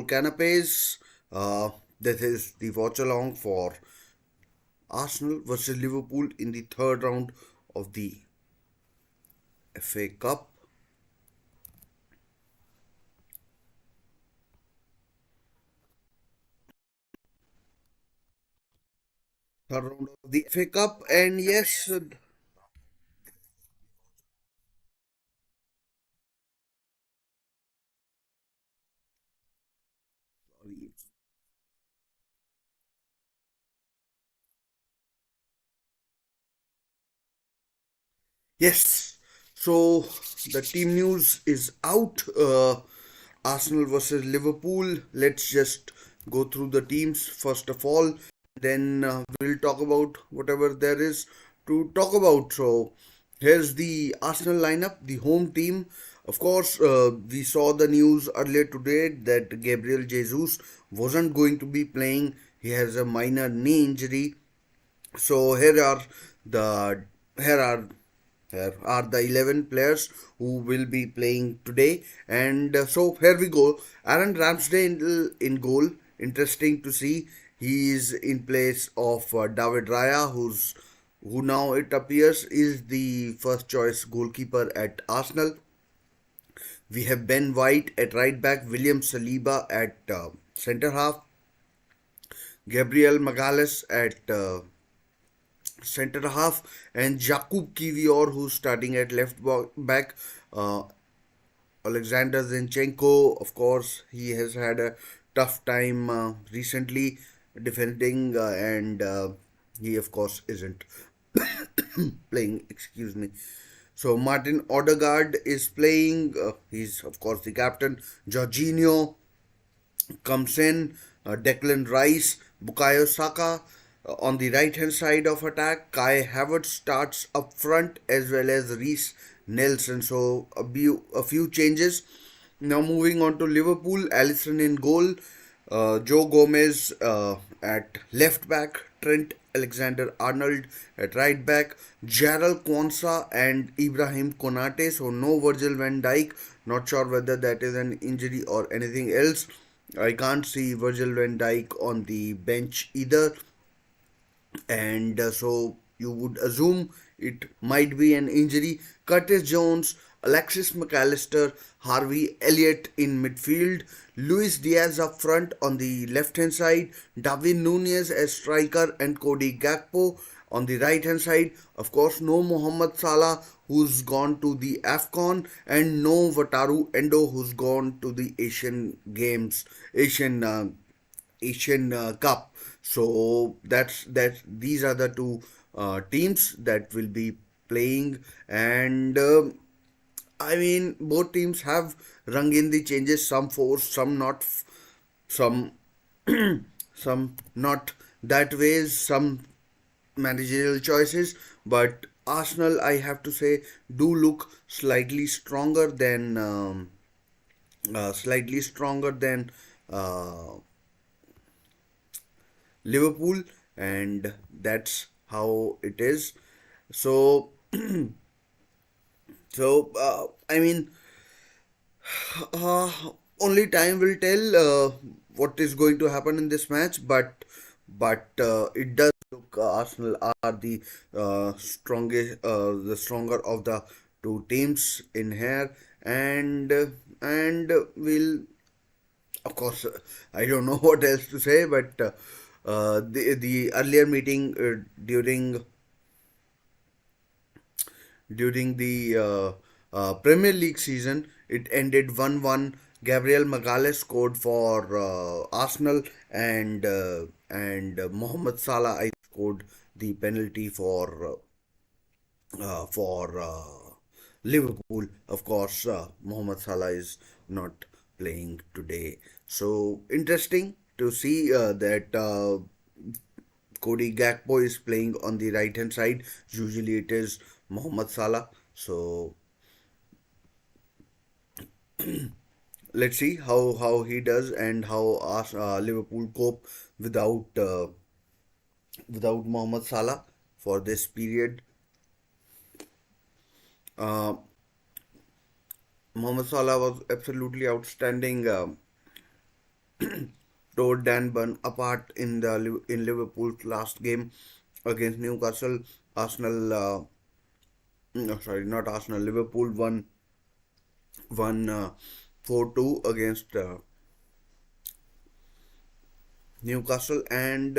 Canapes. This is the watch along for Arsenal versus Liverpool in the third round of the FA Cup. Third round of the FA Cup, and yes, yes. So the team news is out. Arsenal versus Liverpool. Let's just go through the teams first of all. Then we'll talk about whatever there is to talk about. So here's the Arsenal lineup, the home team. Of course, we saw the news earlier today that Gabriel Jesus wasn't going to be playing. He has a minor knee injury. So the here are here are the 11 players who will be playing today. And so here we go. Aaron Ramsdale in goal. Interesting to see. He is in place of David Raya, who now it appears is the first choice goalkeeper at Arsenal. We have Ben White at right back, William Saliba at centre half, Gabriel Magalhaes at centre half, and Jakub Kivior, who's starting at back. Uh, Alexander Zinchenko, of course, he has had a tough time recently defending, and he, of course, isn't playing. Excuse me. So Martin Odegaard is playing. He's, of course, the captain. Jorginho comes in, Declan Rice, Bukayo Saka on the right hand side of attack. Kai Havertz starts up front as well as Reece Nelson. So a few changes. Now moving on to Liverpool, Alisson in goal, Joe Gomez at left back, Trent Alexander-Arnold at right back, Jarrell Quansah and Ibrahim Konate. So no Virgil van Dijk. Not sure whether that is an injury or anything else. I can't see Virgil van Dijk on the bench either, and so you would assume it might be an injury. Curtis Jones, Alexis McAllister, Harvey Elliott in midfield, Luis Diaz up front on the left hand side, David Nunez as striker, and Cody Gakpo on the right hand side. Of course, no Mohamed Salah, who's gone to the AFCON, and no Wataru Endo, who's gone to the Asian Cup. So that. These are the two teams that will be playing, and I mean both teams have rung in the changes. Some forced, some not, some some not that ways. Some managerial choices, but Arsenal, I have to say, do look slightly stronger than uh, Liverpool, and that's how it is. So, I mean, uh, only time will tell what is going to happen in this match, but it does look Arsenal are the stronger of the two teams in here, and will, of course, I don't know what else to say, but the earlier meeting during the Premier League season, it ended 1-1. Gabriel Magalhaes scored for Arsenal, and Mohamed Salah I scored the penalty for Liverpool. Of course, Mohamed Salah is not playing today. So interesting to see that Cody Gakpo is playing on the right hand side. Usually it is Mohamed Salah. So let's see how he does and how Liverpool cope without Mohamed Salah for this period. Uh, Mohamed Salah was absolutely outstanding tore Dan Burn apart in Liverpool's last game against Newcastle. Arsenal, no, sorry, not Arsenal. Liverpool won 4-2 against Newcastle, and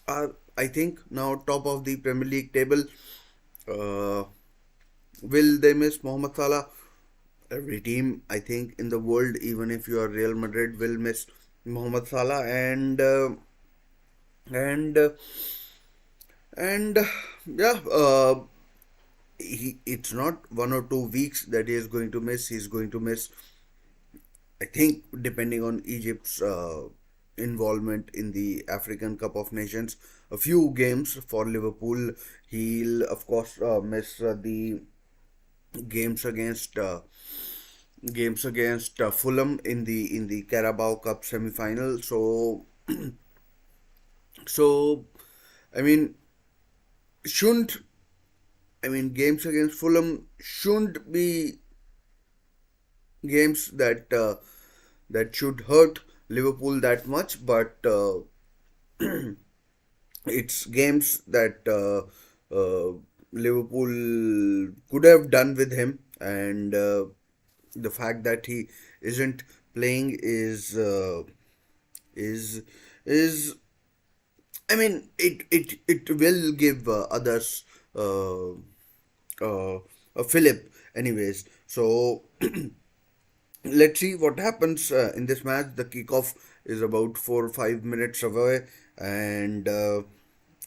are, I think, now top of the Premier League table. Uh, will they miss Mohamed Salah? Every team, I think, in the world, even if you are Real Madrid, will miss Mohamed Salah, and and yeah, it's not 1 or 2 weeks that he is going to miss. He's going to miss, I think, depending on Egypt's involvement in the African Cup of Nations, a few games for Liverpool. He'll of course miss the games against Fulham in the Carabao Cup semi-final. So I mean, shouldn't games against Fulham shouldn't be games that should hurt Liverpool that much, but it's games that Liverpool could have done with him, and the fact that he isn't playing is is it will give others uh, a fillip, anyways. So let's see what happens in this match. The kickoff is about 4 or 5 minutes away, and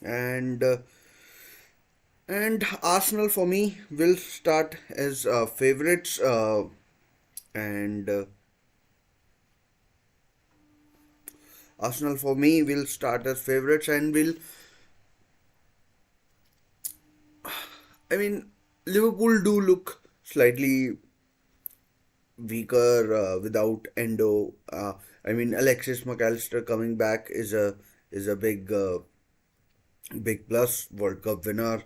and uh, and Arsenal for me will start as favorites, and Arsenal for me will start as favorites and will. I mean, Liverpool do look slightly weaker without Endo. Alexis McAllister coming back is a big plus. World Cup winner,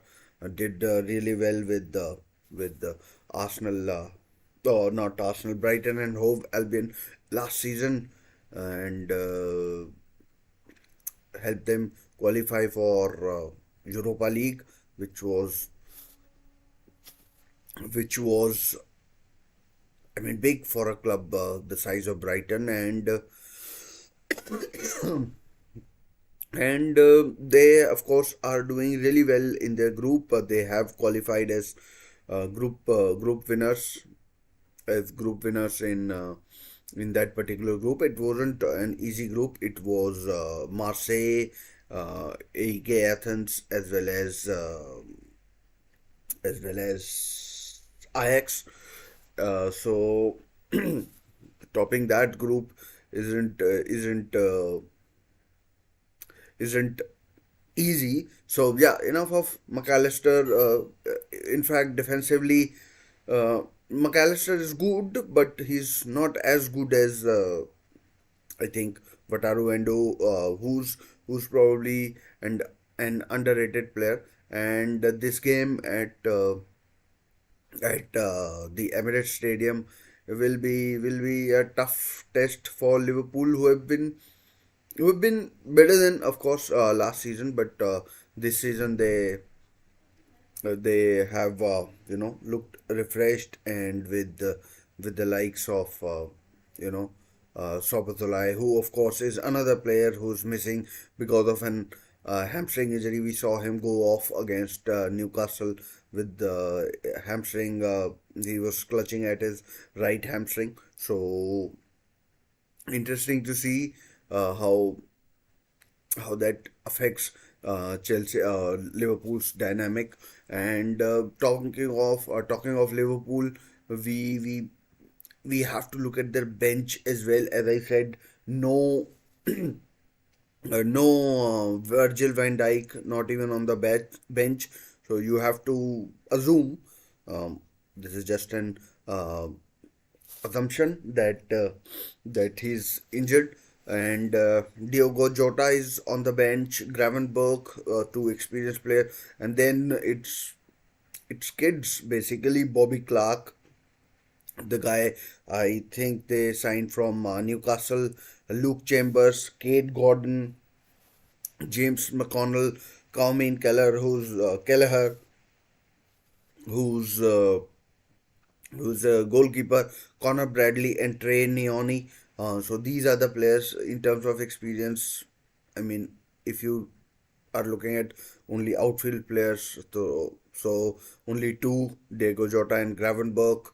did really well with the Arsenal, or not Arsenal, Brighton and Hove Albion last season, and helped them qualify for Europa League, which was which was big for a club the size of Brighton, and they of course are doing really well in their group. They have qualified as group winners, in that particular group. It wasn't an easy group. It was Marseille, AEK Athens, as well as Ajax. So topping that group isn't easy. So yeah, enough of McAllister. In fact, defensively, uh, McAllister is good, but he's not as good as I think Wataru Endo, who's probably an underrated player. And this game at the Emirates Stadium will be a tough test for Liverpool, who have been better than, of course, last season, but this season they have looked refreshed, and with the likes of Sopatolai, who of course is another player who's missing because of an hamstring injury. We saw him go off against Newcastle with the hamstring. He was clutching at his right hamstring. So interesting to see how that affects Liverpool's dynamic. And talking of Liverpool, we we we have to look at their bench as well. As I said, no Virgil van Dijk, not even on the bench. So you have to assume, this is just an assumption that he's injured, and Diogo Jota is on the bench, Gravenberg, two experienced player, and then it's kids basically, Bobby Clark The guy I think they signed from Newcastle, Luke Chambers, Kate Gordon, James McConnell, Carmine Kelleher, who's a goalkeeper, Connor Bradley and Trey Neoni. So these are the players in terms of experience. I mean, if you are looking at only outfield players, so only two, Diego Jota and Gravenberch.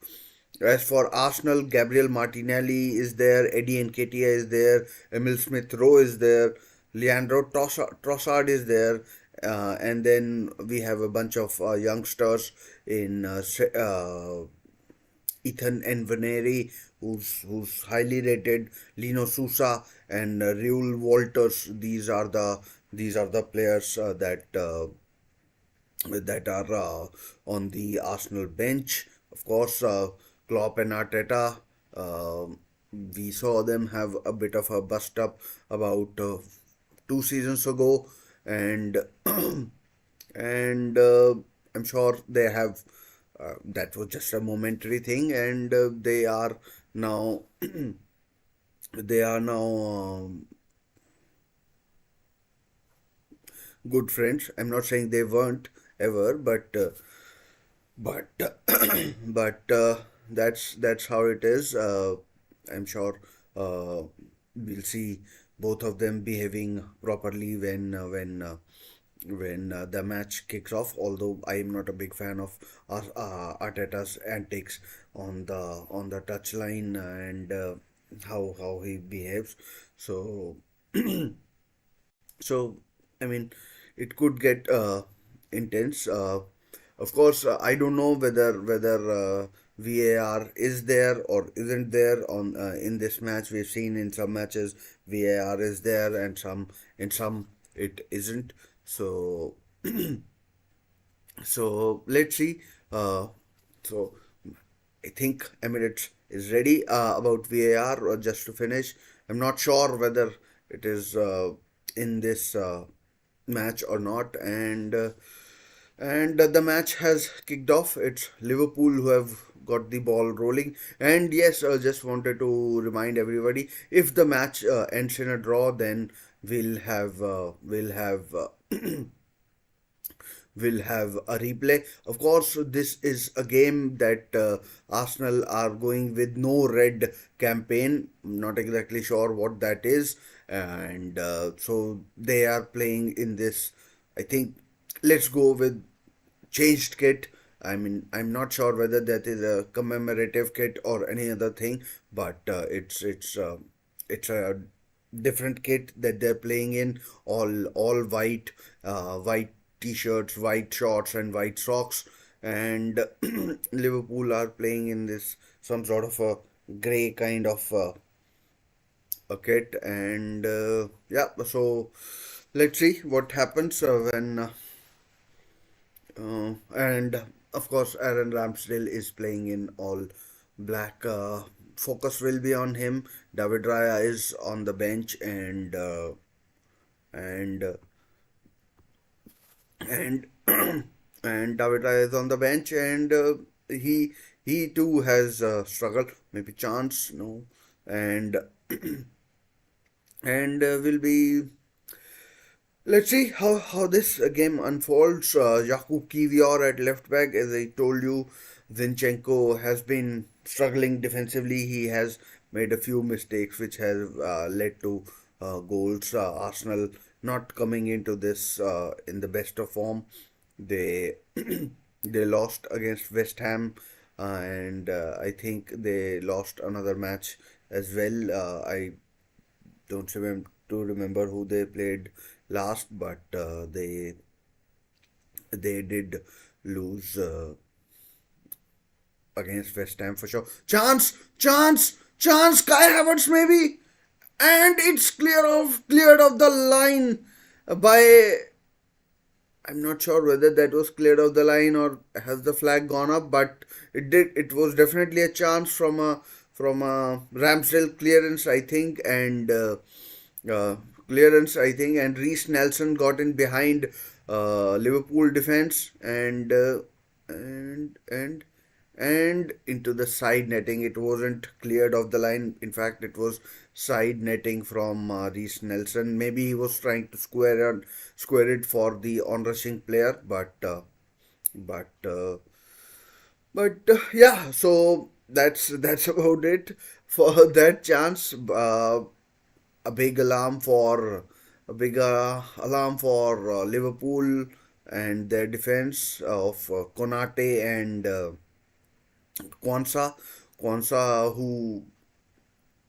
As for Arsenal, Gabriel Martinelli is there, Eddie Nketiah is there, Emil Smith Rowe is there, Trossard is there, and then we have a bunch of youngsters in Ethan Enveneri, who's highly rated, Lino Sousa and Raul Walters. These are the players that are on the Arsenal bench. Of course, Klopp and Arteta. We saw them have a bit of a bust up about 2 seasons ago, and and I'm sure they have. That was just a momentary thing, and now they are now good friends. I'm not saying they weren't ever, but that's how it is. I'm sure we'll see both of them behaving properly when the match kicks off. Although I am not a big fan of Arteta's antics on the touchline and how he behaves. So so I mean, it could get intense. Of course, I don't know whether VAR is there or isn't there on in this match. We've seen in some matches VAR is there, and some it isn't. So so let's see. So I think Emirates is ready about VAR. Or just to finish, I'm not sure whether it is in this match or not, and the match has kicked off. It's Liverpool who have got the ball rolling, and yes, I just wanted to remind everybody, if the match ends in a draw, then we'll have a replay. Of course, this is a game that Arsenal are going with no red campaign. I'm not exactly sure what that is, and so they are playing in this. I think let's go with changed kit. I mean, I'm not sure whether that is a commemorative kit or any other thing, but it's a different kit that they're playing in. All white, white t-shirts, white shorts, and white socks. And Liverpool are playing in this some sort of a grey kind of a kit. And yeah, so let's see what happens and of course, Aaron Ramsdale is playing in all black. Focus will be on him. David Raya is on the bench, and and and David Raya is on the bench, and he too has struggled. Maybe chance, no, and and will be. Let's see how this game unfolds. Jakub Kivior at left back, as I told you, Zinchenko has been struggling defensively. He has made a few mistakes which have led to goals. Arsenal not coming into this in the best of form. They they lost against West Ham, and I think they lost another match as well. I don't remember who they played last, but they did lose against West Ham for sure. Chance, Kai Havertz maybe, and it's cleared off the line by. I'm not sure whether that was cleared off the line or has the flag gone up, but it did. It was definitely a chance from a Ramsdale clearance, I think, and uh, and Reece Nelson got in behind Liverpool defense, and and into the side netting. It wasn't cleared off the line. In fact, it was side netting from Reece Nelson. Maybe he was trying to square it for the on-rushing player, but yeah. So that's about it for that chance. A big alarm for Liverpool and their defense of Konate and Kwanzaa. Kwanzaa, who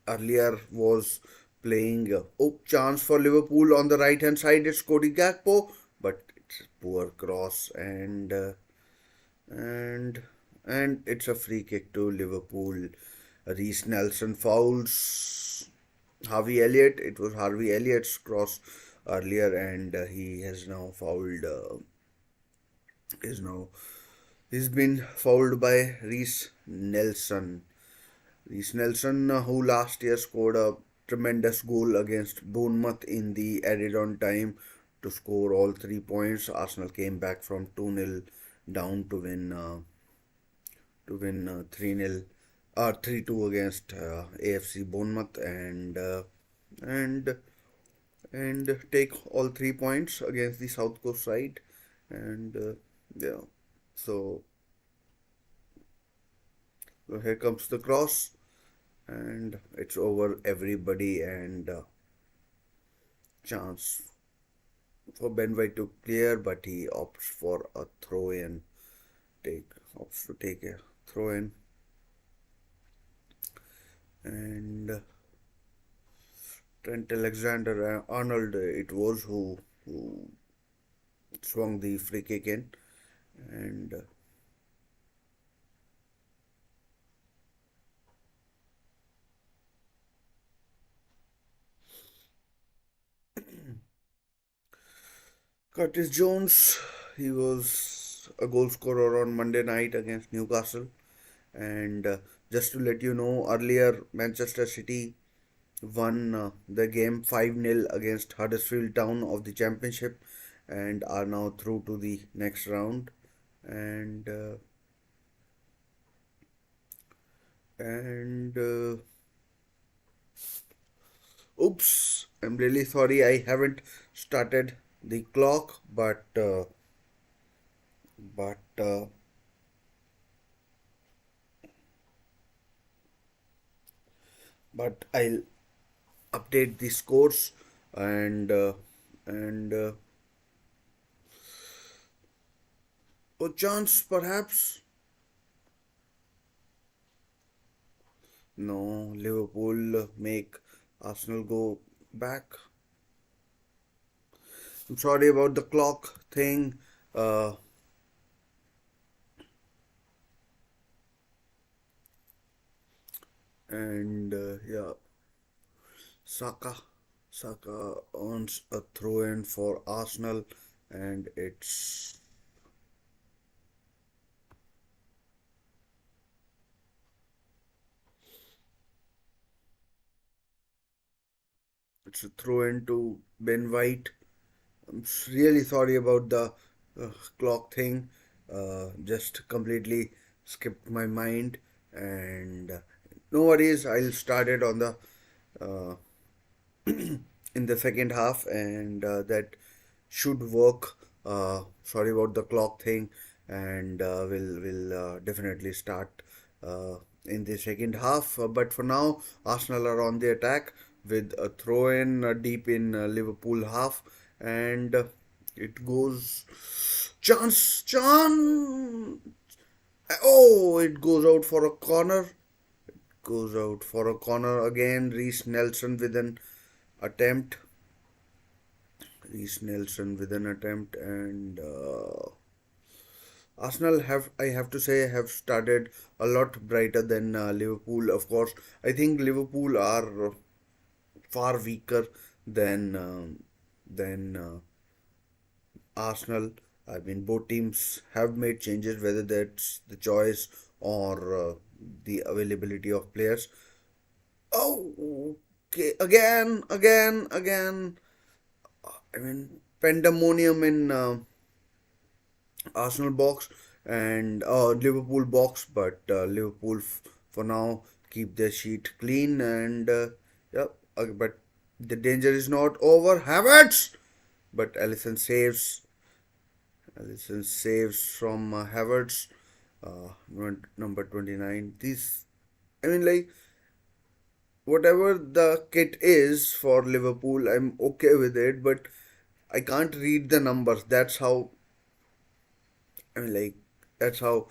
earlier was playing chance for Liverpool on the right hand side. It's Cody Gakpo, but it's a poor cross and and it's a free kick to Liverpool. Reece Nelson fouls Harvey Elliott. It was Harvey Elliott's cross earlier, and he has now fouled. Is now He's been fouled by Reece Nelson. Reece Nelson, who last year scored a tremendous goal against Bournemouth in the added on time to score all 3 points. Arsenal came back from 2-0 down to win 3-0 or 3-2 against AFC Bournemouth and and take all 3 points against the South Coast side and yeah. So, so here comes the cross and it's over everybody and chance for Ben White to clear, but he opts for a throw in. Opts to take a throw in and Trent Alexander-Arnold it was who swung the free kick in and Curtis Jones, he was a goal scorer on Monday night against Newcastle. And just to let you know, earlier Manchester City won the game 5-0 against Huddersfield Town of the Championship and are now through to the next round. And and oops, I'm really sorry I haven't started the clock, but I'll update the scores and a chance perhaps. No, Liverpool make Arsenal go back. I'm sorry about the clock thing. Uh, and yeah, Saka. Saka earns a throw in for Arsenal, and it's a throw in to Ben White. I'm really sorry about the clock thing. Just completely skipped my mind, and no worries. I'll start it on the uh, in the second half, and that should work. Sorry about the clock thing, and we'll definitely start in the second half. But for now, Arsenal are on the attack with a throw in deep in Liverpool half, and it goes chance. Oh, it goes out for a corner. Goes out for a corner again. Reece Nelson with an attempt. Reece Nelson with an attempt, and Arsenal have, I have to say, have started a lot brighter than Liverpool. Of course, I think Liverpool are far weaker than Arsenal. I mean, both teams have made changes, whether that's the choice or the availability of players. Oh, okay, again. I mean, pandemonium in Arsenal box. and Liverpool box, but Liverpool for now keep their sheet clean and yeah, but the danger is not over. Havertz, but Allison saves from Havertz, number 29. These, I mean, like whatever the kit is for Liverpool, I'm okay with it, but I can't read the numbers. That's how, I mean, like that's how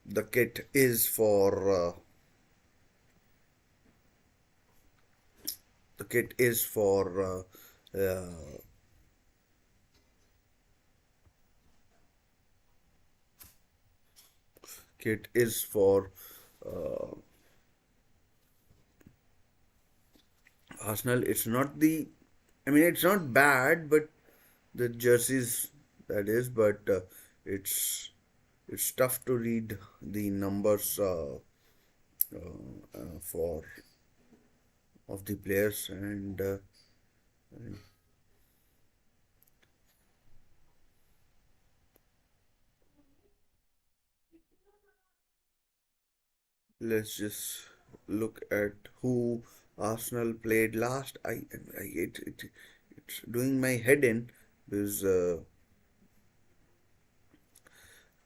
the kit is for. The kit is for kit is for Arsenal. It's not the, I mean, it's not bad, but the jerseys that is, but it's tough to read the numbers for of the players and let's just look at who Arsenal played last. It's doing my head in because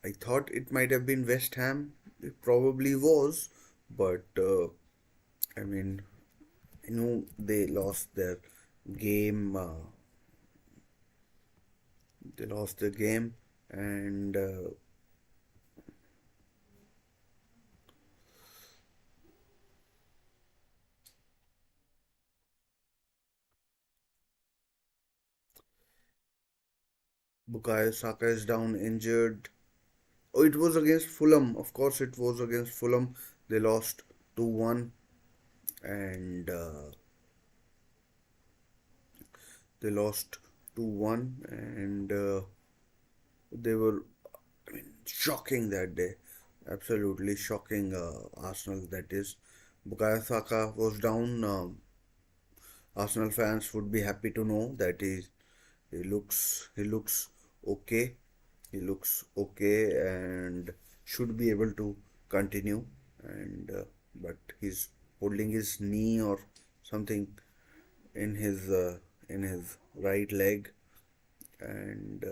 I thought it might have been West Ham. It probably was, but I mean, I know they lost their game. They lost the game, and Bukayo Saka is down injured. Oh, it was against Fulham. Of course, it was against Fulham. They lost 2-1, and they lost 2-1, and they were, I mean, shocking that day. Absolutely shocking. Arsenal, that is. Bukayo Saka was down. Arsenal fans would be happy to know that he looks okay. He looks okay and should be able to continue. And but he's holding his knee or something in his right leg, and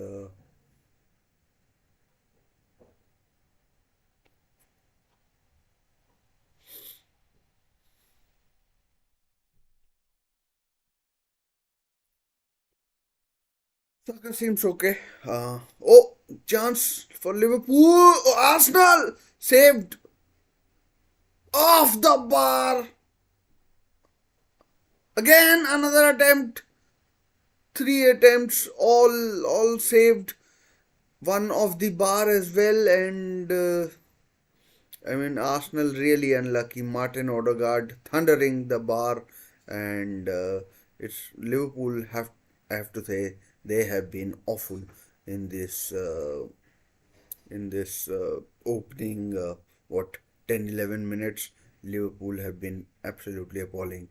Saka seems okay. Oh, chance for Liverpool. Oh, Arsenal saved off the bar. Again, another attempt. Three attempts, all saved. One of the bar as well, and I mean Arsenal really unlucky. Martin Odegaard thundering the bar, and it's Liverpool have I have to say they have been awful in this opening what 10-11 minutes. Liverpool have been absolutely appalling.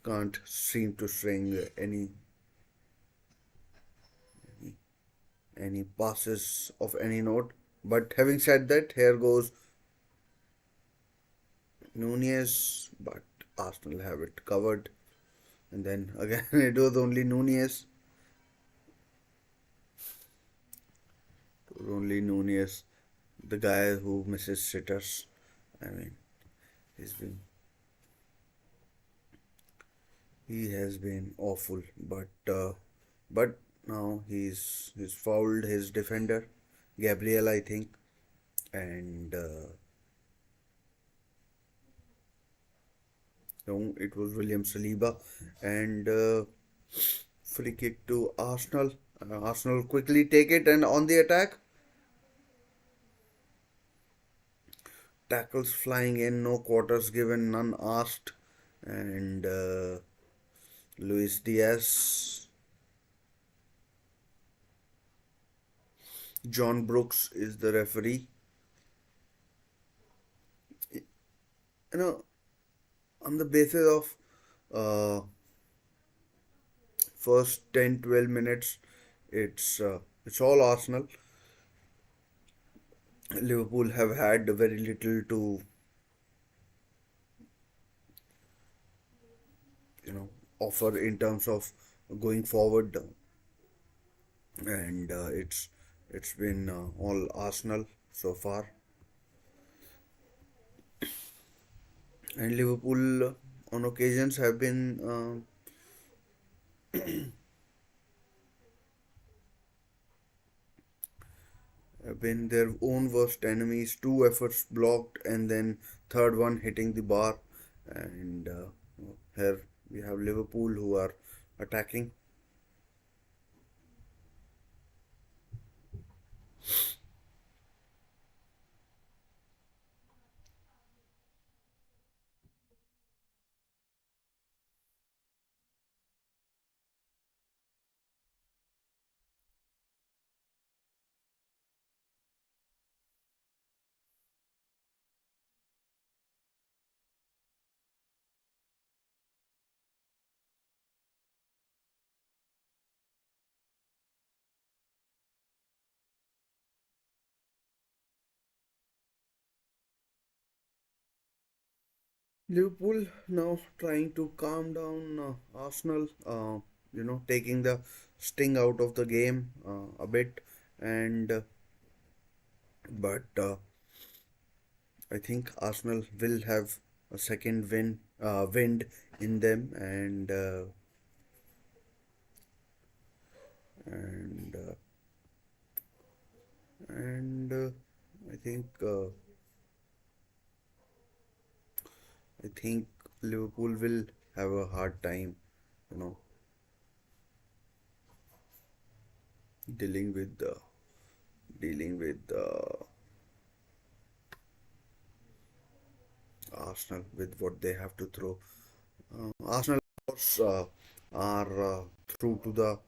Can't seem to string any passes of any note. But having said that, here goes Nunez, but Arsenal have it covered. And then again, it was only Nunez. It was only Nunez, the guy who misses sitters. I mean, he's been he has been awful. But now he's fouled his defender, Gabriel, I think, and no, it was William Saliba, and free kick to Arsenal. Arsenal quickly take it and on the attack. Tackles flying in, no quarters given, none asked, and Luis Diaz, John Brooks is the referee. You know, on the basis of first 10-12 minutes, it's all Arsenal. Liverpool have had very little to, you know, offer in terms of going forward, and it's been all Arsenal so far, and Liverpool on occasions have been their own worst enemies. Two efforts blocked, and then third one hitting the bar, and here we have Liverpool who are attacking. Liverpool now trying to calm down Arsenal, taking the sting out of the game a bit, and but I think Arsenal will have a second wind in them, and and I think uh, I think Liverpool will have a hard time, you know, dealing with Arsenal with what they have to throw. Arsenal, of course, are through to the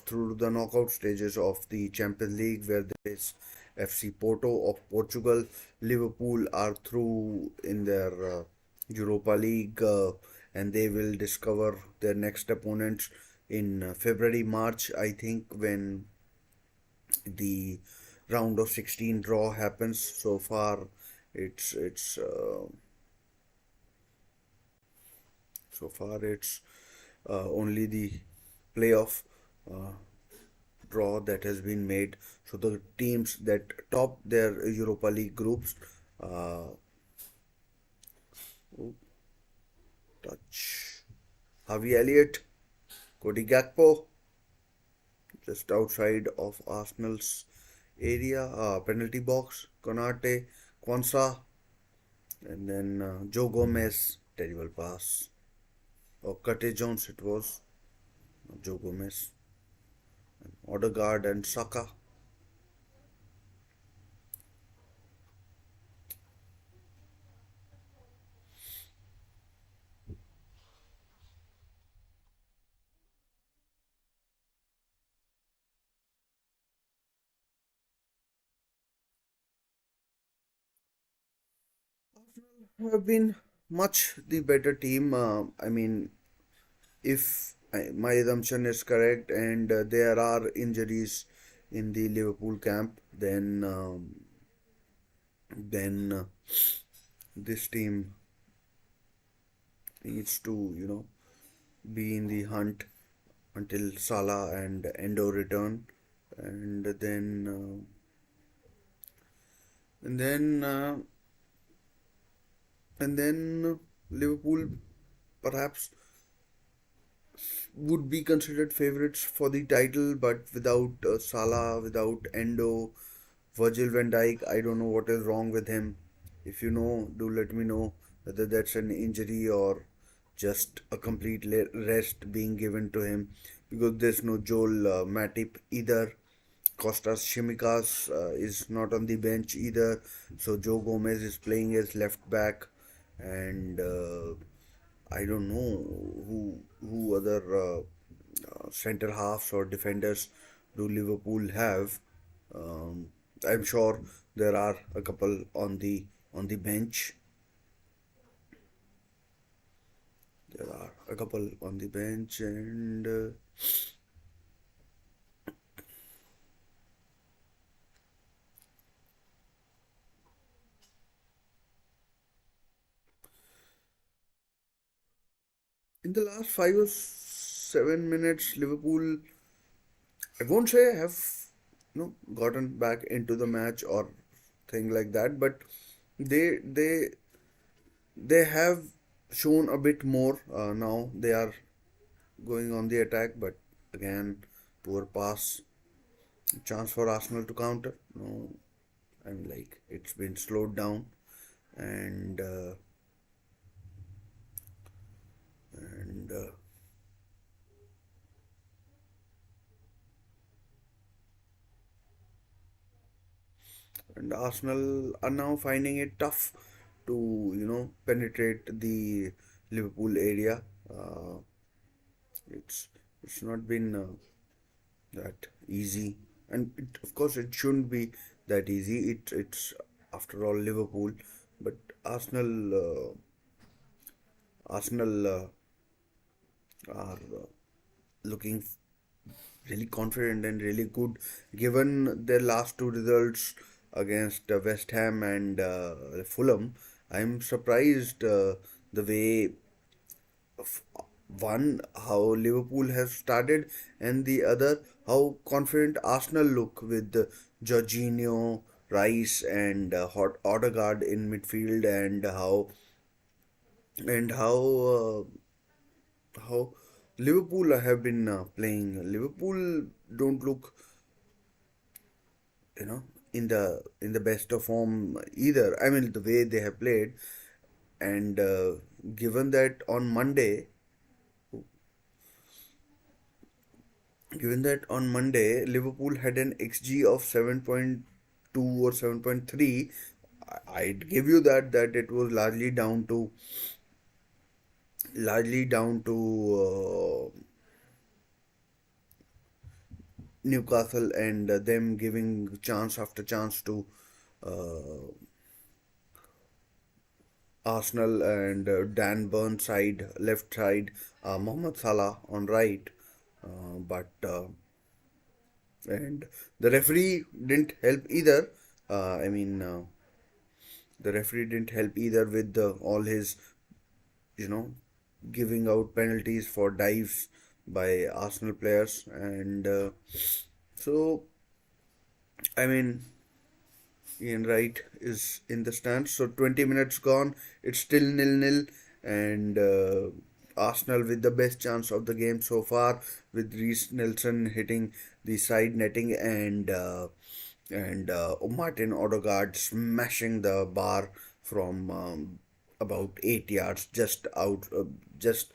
through the knockout stages of the Champions League, where there is FC Porto of Portugal. Liverpool are through in their Europa League, and they will discover their next opponents in February, March, I think, when the round of 16 draw happens. So far, it's only the playoff uh, draw that has been made. So the teams that top their Europa League groups, uh, oh, touch Harvey Elliott, Cody Gakpo, just outside of Arsenal's area, penalty box, Konate, Kwanzaa, and then Joe Gomez, terrible pass. Or Curtis Jones, it was, not Joe Gomez, Odegaard and Saka. Arsenal have been much the better team. I mean, if my assumption is correct, and there are injuries in the Liverpool camp, then this team needs to, be in the hunt until Salah and Endo return, and and then uh, then Liverpool perhaps would be considered favorites for the title, but without Salah, without Endo, Virgil van Dijk, I don't know what is wrong with him. If you know, do let me know whether that's an injury or just a complete rest being given to him, because there's no Joel Matip either. Costas Shimikas is not on the bench either, so Joe Gomez is playing as left back, and I don't know who other center halves or defenders do Liverpool have. Um, I'm sure there are a couple on the bench. There are a couple on the bench, and in the last 5 or 7 minutes, Liverpool, I won't say have gotten back into the match or thing like that, but they they they have shown a bit more. Now they are going on the attack, but again, poor pass, chance for Arsenal to counter. No, I mean, like, it's been slowed down, and and uh, and Arsenal are now finding it tough to penetrate the Liverpool area. Uh, it's not been that easy, and of course it shouldn't be that easy. It's after all Liverpool, but Arsenal are looking really confident and really good given their last two results against West Ham and Fulham. I'm surprised the way of one how Liverpool has started, and the other how confident Arsenal look with Jorginho, Rice, and Hot Odegaard in midfield, and how Liverpool have been playing. Liverpool don't look, you know, in the best of form either. I mean, the way they have played, and given that on Monday, given that on Monday Liverpool had an XG of 7.2 or 7.3, I'd give you that it was largely down to Newcastle and them giving chance after chance to uh, Arsenal, and Dan Burns side, left side, Mohamed Salah on right. But and the referee didn't help either. I mean, the referee didn't help either with all his, you know, giving out penalties for dives by Arsenal players, and so I mean, Ian Wright is in the stands. So 20 minutes gone, it's still nil-nil, and Arsenal with the best chance of the game so far, with Reece Nelson hitting the side netting, and Martin Odegaard smashing the bar from about 8 yards, just outside,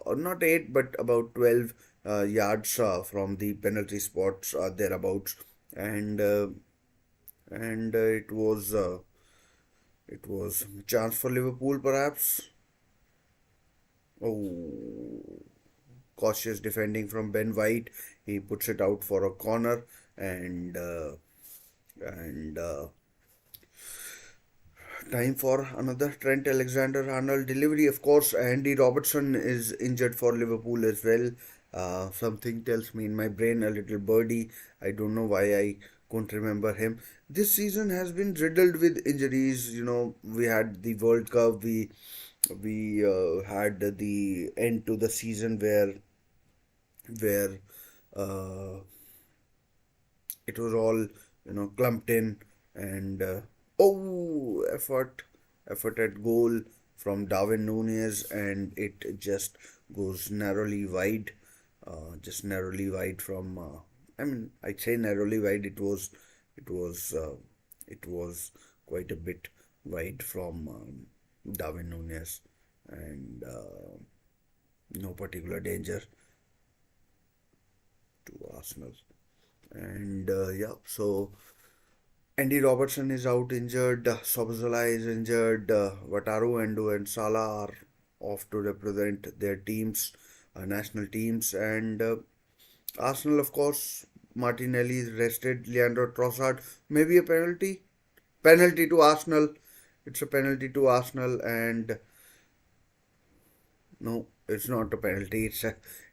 or not eight, but about 12 yards from the penalty spots, thereabouts, and. And it was chance for Liverpool, perhaps. Oh, cautious defending from Ben White. He puts it out for a corner, and time for another Trent Alexander-Arnold delivery. Of course, Andy Robertson is injured for Liverpool as well. Something tells me in my brain, a little birdie. I don't know why I couldn't remember him. This season has been riddled with injuries. We had the World Cup. We had the end to the season where uh, it was all clumped in, and oh, effort at goal from Darwin Nunez, and it just goes narrowly wide from I mean, I'd say narrowly wide. It was quite a bit wide from Darwin Nunez, and no particular danger to Arsenal. And yeah, so Andy Robertson is out injured, Sobozala is injured, Wataru, Endo, and Salah are off to represent their teams, national teams, and Arsenal, of course, Martinelli is rested, Leandro Trossard, maybe a penalty to Arsenal. It's a penalty to Arsenal, and no, it's not a penalty.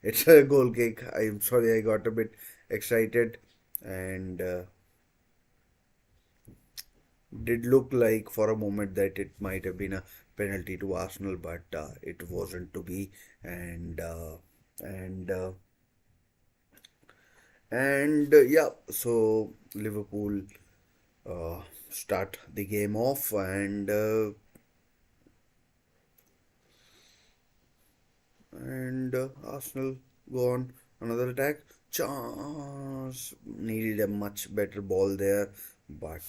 It's a goal kick. I'm sorry, I got a bit excited, and. did look like for a moment that it might have been a penalty to Arsenal, but it wasn't to be, and and uh, yeah, so Liverpool start the game off, and Arsenal go on another attack. Chance needed a much better ball there, but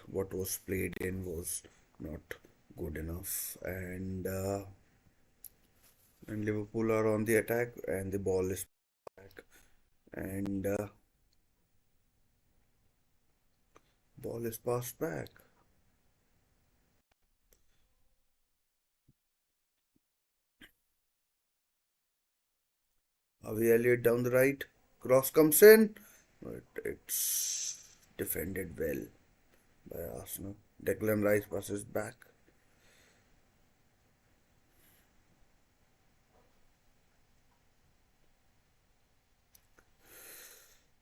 what was played in was not good enough, and Liverpool are on the attack, and the ball is back, and ball is passed back. Harvey Elliott down the right, cross comes in, but it's defended well by Arsenal. Declan Rice passes back.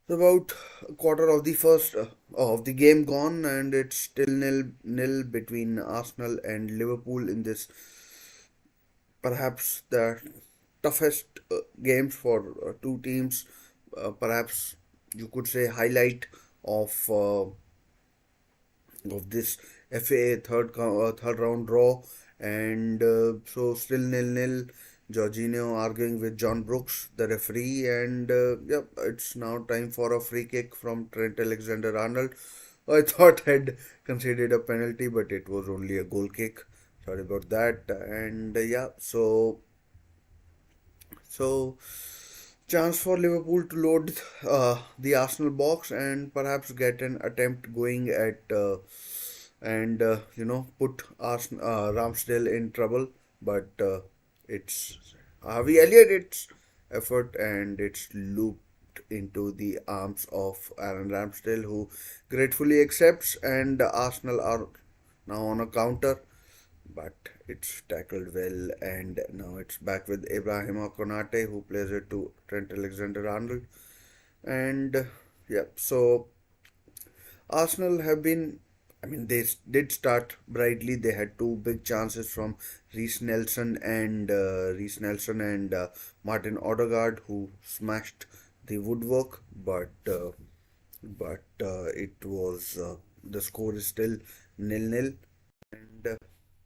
About a quarter of the first of the game gone, and it's still nil between Arsenal and Liverpool in this perhaps the toughest games for two teams. Perhaps you could say highlight of uh, of this FA third round draw, and so still nil. Jorginho arguing with John Brooks, the referee, and yep, it's now time for a free kick from Trent Alexander-Arnold. I thought had conceded a penalty, but it was only a goal kick. Sorry about that. And yeah, so chance for Liverpool to load the Arsenal box and perhaps get an attempt going at and put Ramsdale in trouble. But it's Harvey Elliott, its effort, and it's looped into the arms of Aaron Ramsdale, who gratefully accepts, and Arsenal are now on a counter, but it's tackled well, and now it's back with Ibrahima Konate, who plays it to Trent Alexander-Arnold, and so Arsenal have been. I mean, they did start brightly. They had two big chances from Reece Nelson and Martin Odegaard, who smashed the woodwork. But it was the score is still nil-nil. And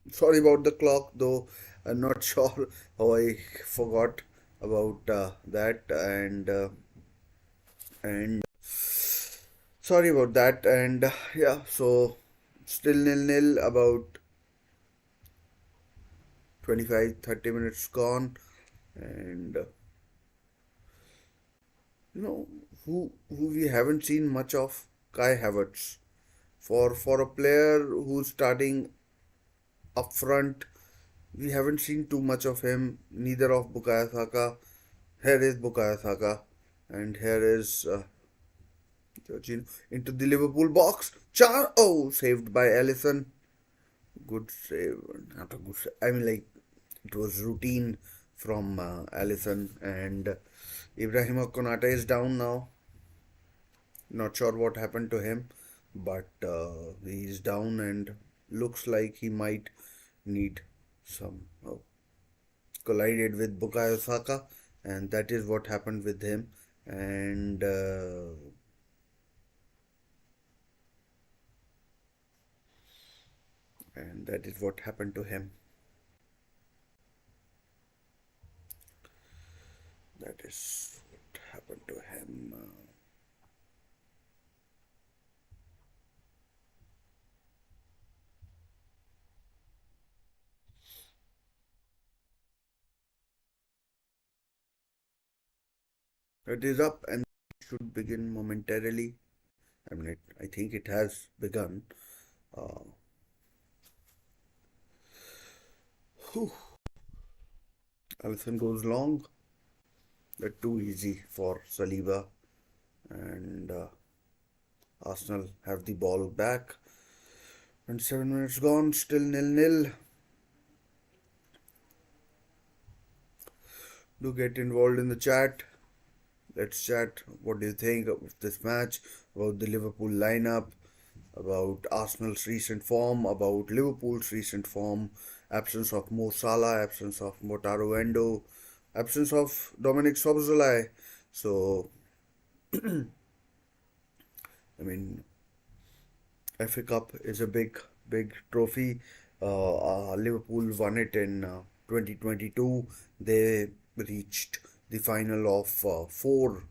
sorry about the clock, though. I'm not sure how I forgot about that, and sorry about that. And yeah, so still nil-nil. About 25-30 minutes gone, and you know who we haven't seen much of, Kai Havertz. For a player who's starting up front, we haven't seen too much of him, neither of Bukayo Saka. Here is Bukayo Saka, and here is Jorginho into the Liverpool box. Oh, saved by Alisson. Good save, not a good save. I mean, like, it was routine from Alisson, and Ibrahima Konate is down now. Not sure what happened to him, but he's down and looks like he might need some collided with Bukayo Saka, and that is what happened with him. And that is what happened to him. That is what happened to him. It is up and should begin momentarily. I mean, I think it has begun. Uh, whew, Alisson goes long. That's too easy for Saliba, and Arsenal have the ball back. And 7 minutes gone, still nil-nil. Do get involved in the chat. Let's chat. What do you think of this match? About the Liverpool lineup? about Arsenal's recent form, about Liverpool's recent form, absence of Mo Salah, absence of Motaro Endo, absence of Dominic Szoboszlai. So, I mean, FA Cup is a big trophy. Liverpool won it in 2022. They reached the final of four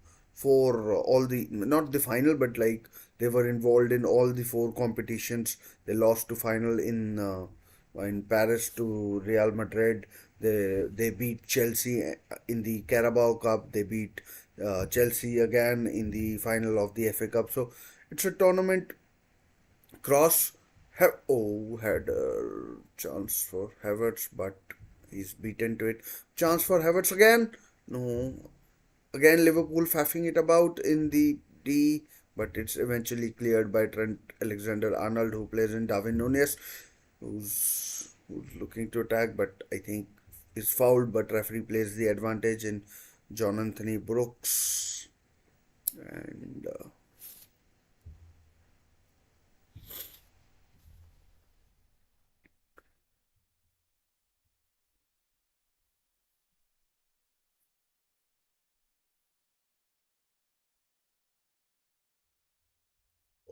all the not the final, but like they were involved in all the four competitions. They lost to final in Paris to Real Madrid. They beat Chelsea in the Carabao Cup. They beat Chelsea again in the final of the FA Cup. So it's a tournament. Cross had a chance for Havertz, but he's beaten to it. Chance for Havertz again? No. Again, Liverpool faffing it about in the D, but it's eventually cleared by Trent Alexander-Arnold, who plays in Darwin Núñez, who's looking to attack, but I think is fouled. But referee plays the advantage in John Anthony Brooks, and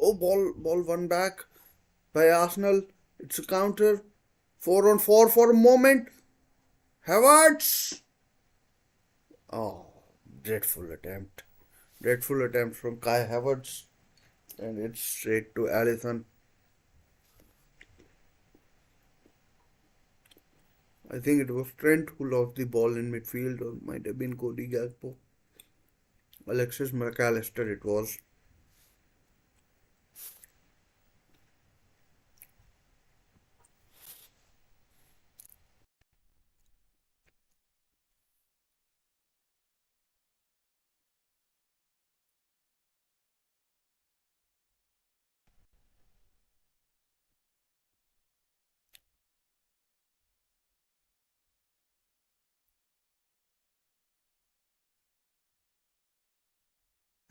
oh, ball one back by Arsenal. It's a counter. 4 on 4 for a moment. Havertz. Oh, dreadful attempt. Dreadful attempt from Kai Havertz. And it's straight to Allison. I think it was Trent who lost the ball in midfield, or might have been Cody Gakpo. Alexis McAllister it was.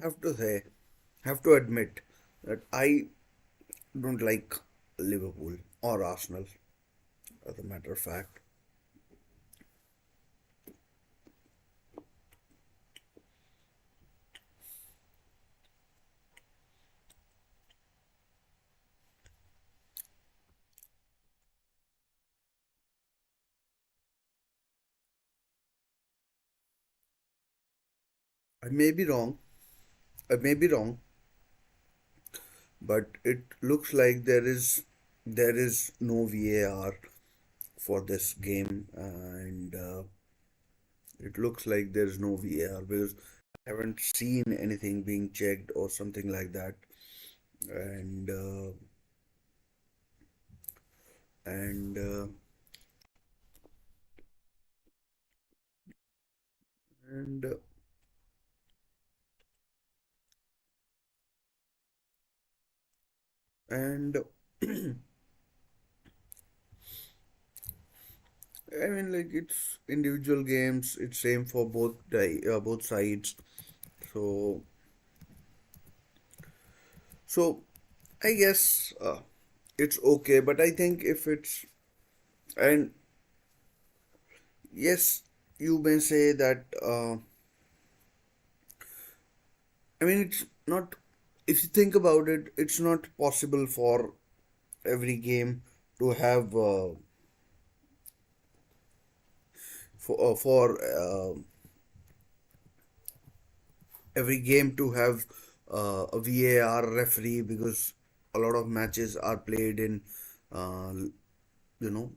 Have to say, have to admit that I don't like Liverpool or Arsenal, as a matter of fact. I may be wrong. I may be wrong, but it looks like there is no VAR for this game, and it looks like there's no VAR because I haven't seen anything being checked or something like that, and and and and I mean, like it's individual games. It's same for both sides. So so I guess it's okay. But I think if it's and yes, you may say that. I mean, it's not. If you think about it, it's not possible for every game to have for every game to have a VAR referee because a lot of matches are played in uh,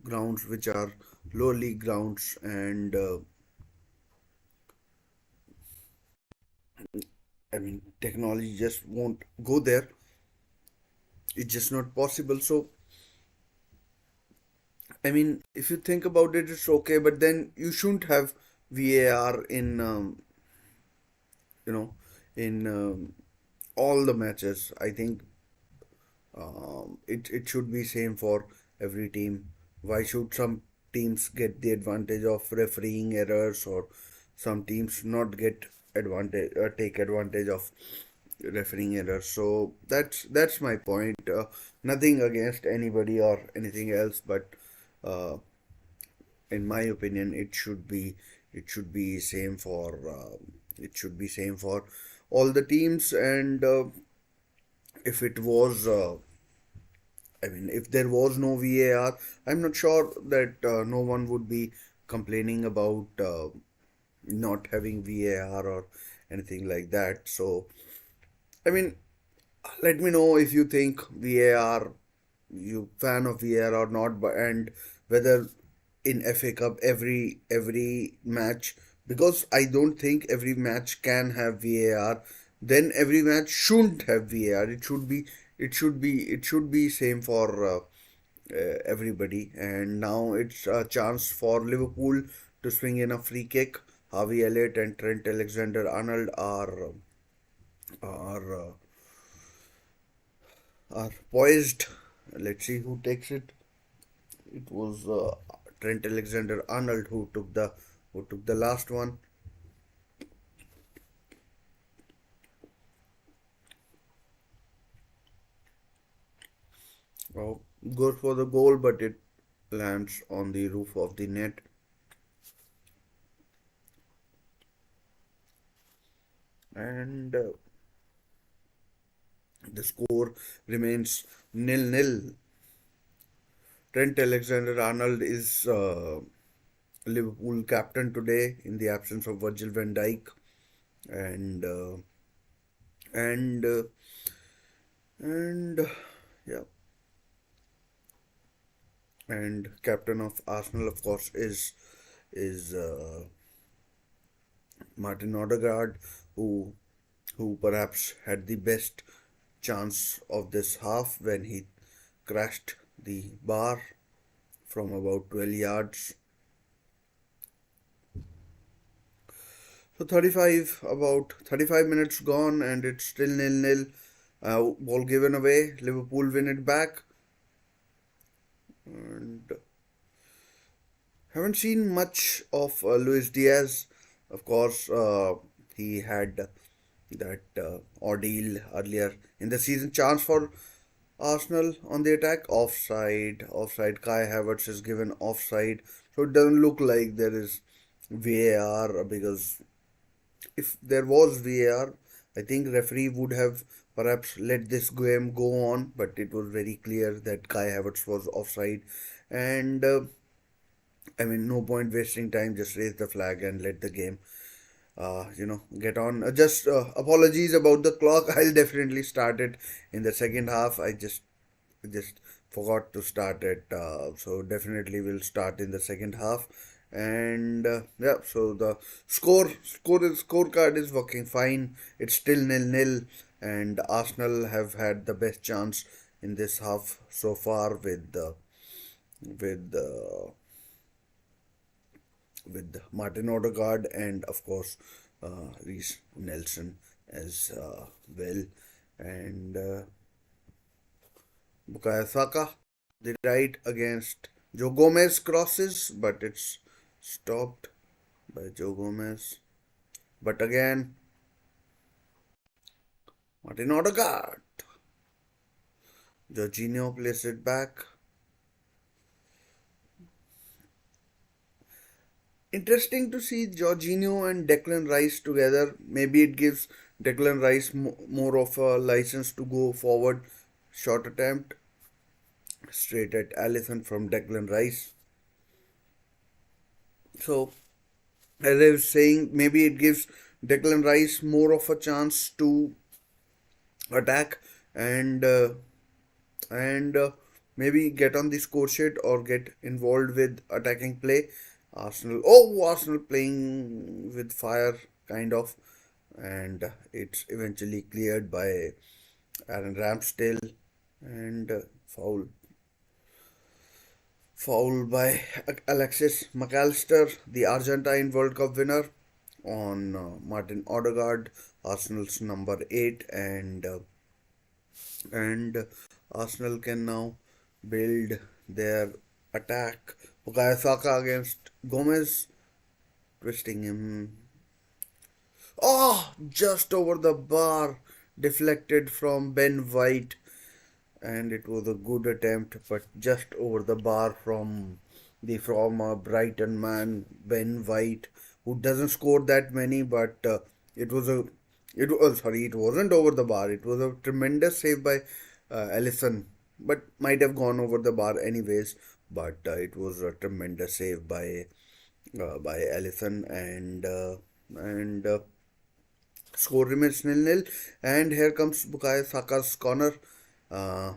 grounds which are low league grounds, and I mean technology just won't go there. It's just not possible. So I mean, if you think about it, it's okay, but then you shouldn't have VAR in you know in all the matches. I think it should be same for every team. Why should some teams get the advantage of refereeing errors, or some teams not get advantage take advantage of refereeing error. So that's my point. Nothing against anybody or anything else, but uh, in my opinion, it should be same for it should be same for all the teams. And if it was, I mean, if there was no VAR, I'm not sure that no one would be complaining about not having VAR or anything like that. So, I mean, let me know if you think VAR, you fan of VAR or not, but and whether in FA Cup every match, because I don't think every match can have VAR. Then every match shouldn't have VAR. It should be same for everybody. And now it's a chance for Liverpool to swing in a free kick. Harvey Elliott and Trent Alexander-Arnold are poised. Let's see who takes it. It was Trent Alexander-Arnold who took the last one. Oh, goes for the goal, but it lands on the roof of the net. And the score remains nil-nil. Trent Alexander-Arnold is Liverpool captain today in the absence of Virgil van Dijk, and and and yeah, and captain of Arsenal, of course, is Martin Odegaard, who perhaps had the best chance of this half when he crashed the bar from about 12 yards. So about 35 minutes gone, and it's still nil-nil. Ball given away. Liverpool win it back. And haven't seen much of Luis Diaz. Of course, he had that ordeal earlier in the season. Chance for Arsenal on the attack. Offside. Kai Havertz is given offside. So it doesn't look like there is VAR, because if there was VAR, I think referee would have perhaps let this game go on, but it was very clear that Kai Havertz was offside. And I mean, no point wasting time, just raise the flag and let the game get on. Just apologies about the clock. I'll definitely start it in the second half. I just forgot to start it. So definitely we'll start in the second half. And yeah, so the scorecard is working fine. It's still nil-nil, and Arsenal have had the best chance in this half so far with Martin Odegaard and of course Reece Nelson as well. And Bukayo Saka, the right against Joe Gomez crosses, but it's stopped by Joe Gomez. But again, Martin Odegaard. Jorginho plays it back. Interesting to see Jorginho and Declan Rice together. Maybe it gives Declan Rice more of a license to go forward. Short attempt straight at Allison from Declan Rice. So, as I was saying, maybe it gives Declan Rice more of a chance to attack and maybe get on the score sheet or get involved with attacking play. Arsenal playing with fire, kind of, and it's eventually cleared by Aaron Ramsdale, and foul by Alexis McAllister, the Argentine World Cup winner, on Martin Odegaard, Arsenal's number 8, and Arsenal can now build their attack. Bukayo Saka against Gomez, twisting him. Oh, just over the bar. deflected from Ben White, and it was a good attempt, but just over the bar from the former Brighton man Ben White, who doesn't score that many, but it was a it was sorry, it wasn't over the bar. It was a tremendous save by Ellison, but might have gone over the bar anyways. But it was a tremendous save by Ellison, and score remains nil-nil. And here comes Bukayo Saka's corner. Uh,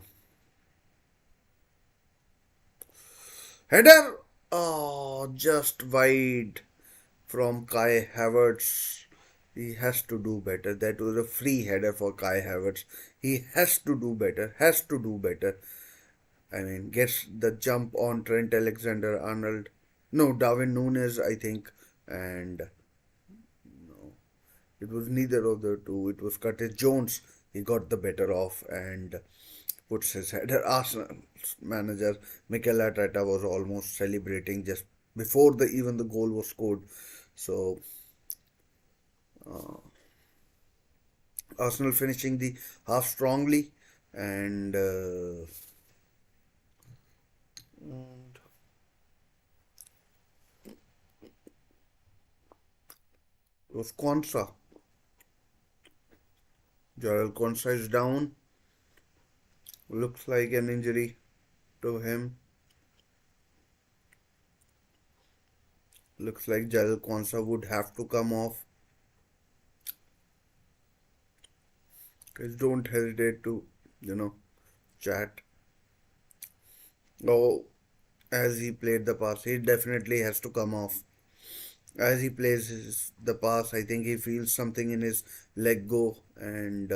Header, oh, just wide from Kai Havertz. He has to do better. That was a free header for Kai Havertz. He has to do better. Has to do better. I mean, gets the jump on Trent Alexander-Arnold. No, Darwin Núñez, I think, and it was neither of the two. It was Curtis Jones. He got the better of and puts his header. Arsenal manager Mikel Arteta was almost celebrating just before the even the goal was scored. So Arsenal finishing the half strongly, and it was Konsa. Jarrell Konsa is down. Looks like an injury to him. Looks like Jarrell Konsa would have to come off. Guys, don't hesitate to, chat. Oh, as he played the pass, he definitely has to come off. As he plays the pass, I think he feels something in his leg go, and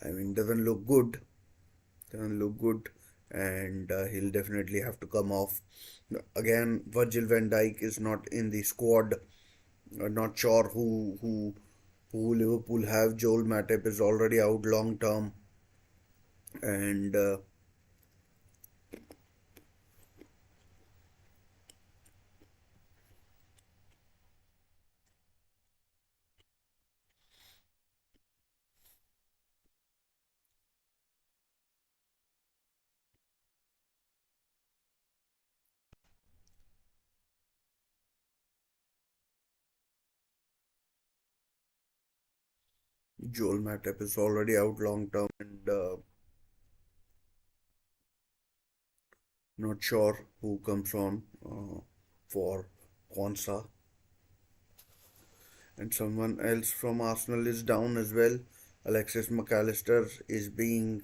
I mean, doesn't look good. Doesn't look good, and he'll definitely have to come off. Again, Virgil van Dijk is not in the squad. Not sure who Liverpool have. Joel Matip is already out long term, and Joel Matip is already out long term, and not sure who comes on for Kwanzaa. And someone else from Arsenal is down as well. Alexis McAllister is being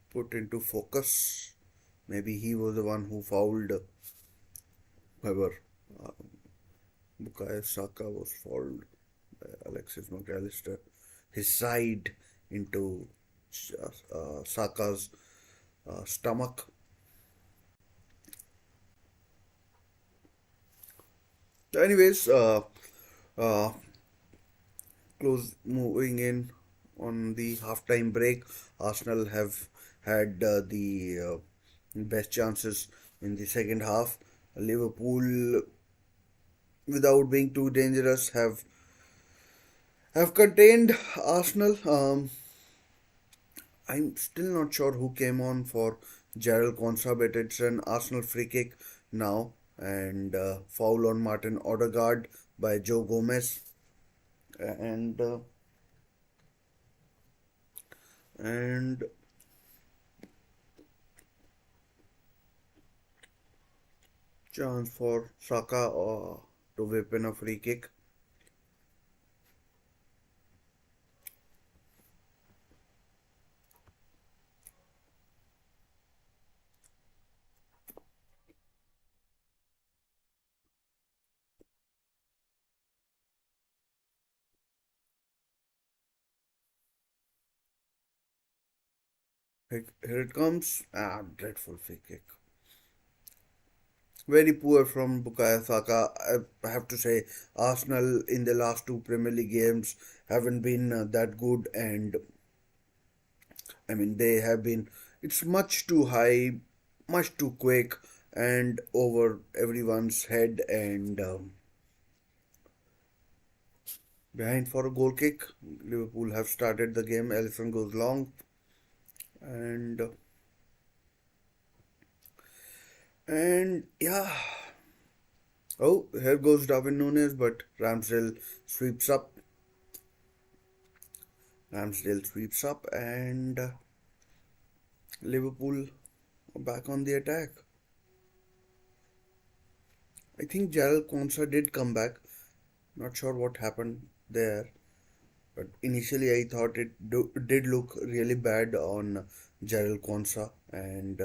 put into focus. Maybe he was the one who fouled whoever. Uh, Bukayo Saka was fouled by Alexis McAllister. His side into Saka's stomach. Anyways, uh, close moving in on the halftime break. Arsenal have had the best chances in the second half. Liverpool, without being too dangerous, have contained Arsenal. I'm still not sure who came on for Gerald Konsa, but it's an Arsenal free kick now, and foul on Martin Odegaard by Joe Gomez, and and chance for Saka to whip in a free kick. Here it comes. Ah, dreadful free kick. Very poor from Bukayo Saka. I have to say, Arsenal in the last two Premier League games haven't been that good, and I mean they have been. It's much too high, much too quick, and over everyone's head, and behind for a goal kick. Liverpool have started the game. Alisson goes long, and yeah. Oh, here goes Darwin Nunes, but sweeps up. Ramsdale sweeps up, and Liverpool are back on the attack. I think Gerald Konsa did come back. Not sure what happened there, but initially I thought did look really bad on Gerald Konsa, and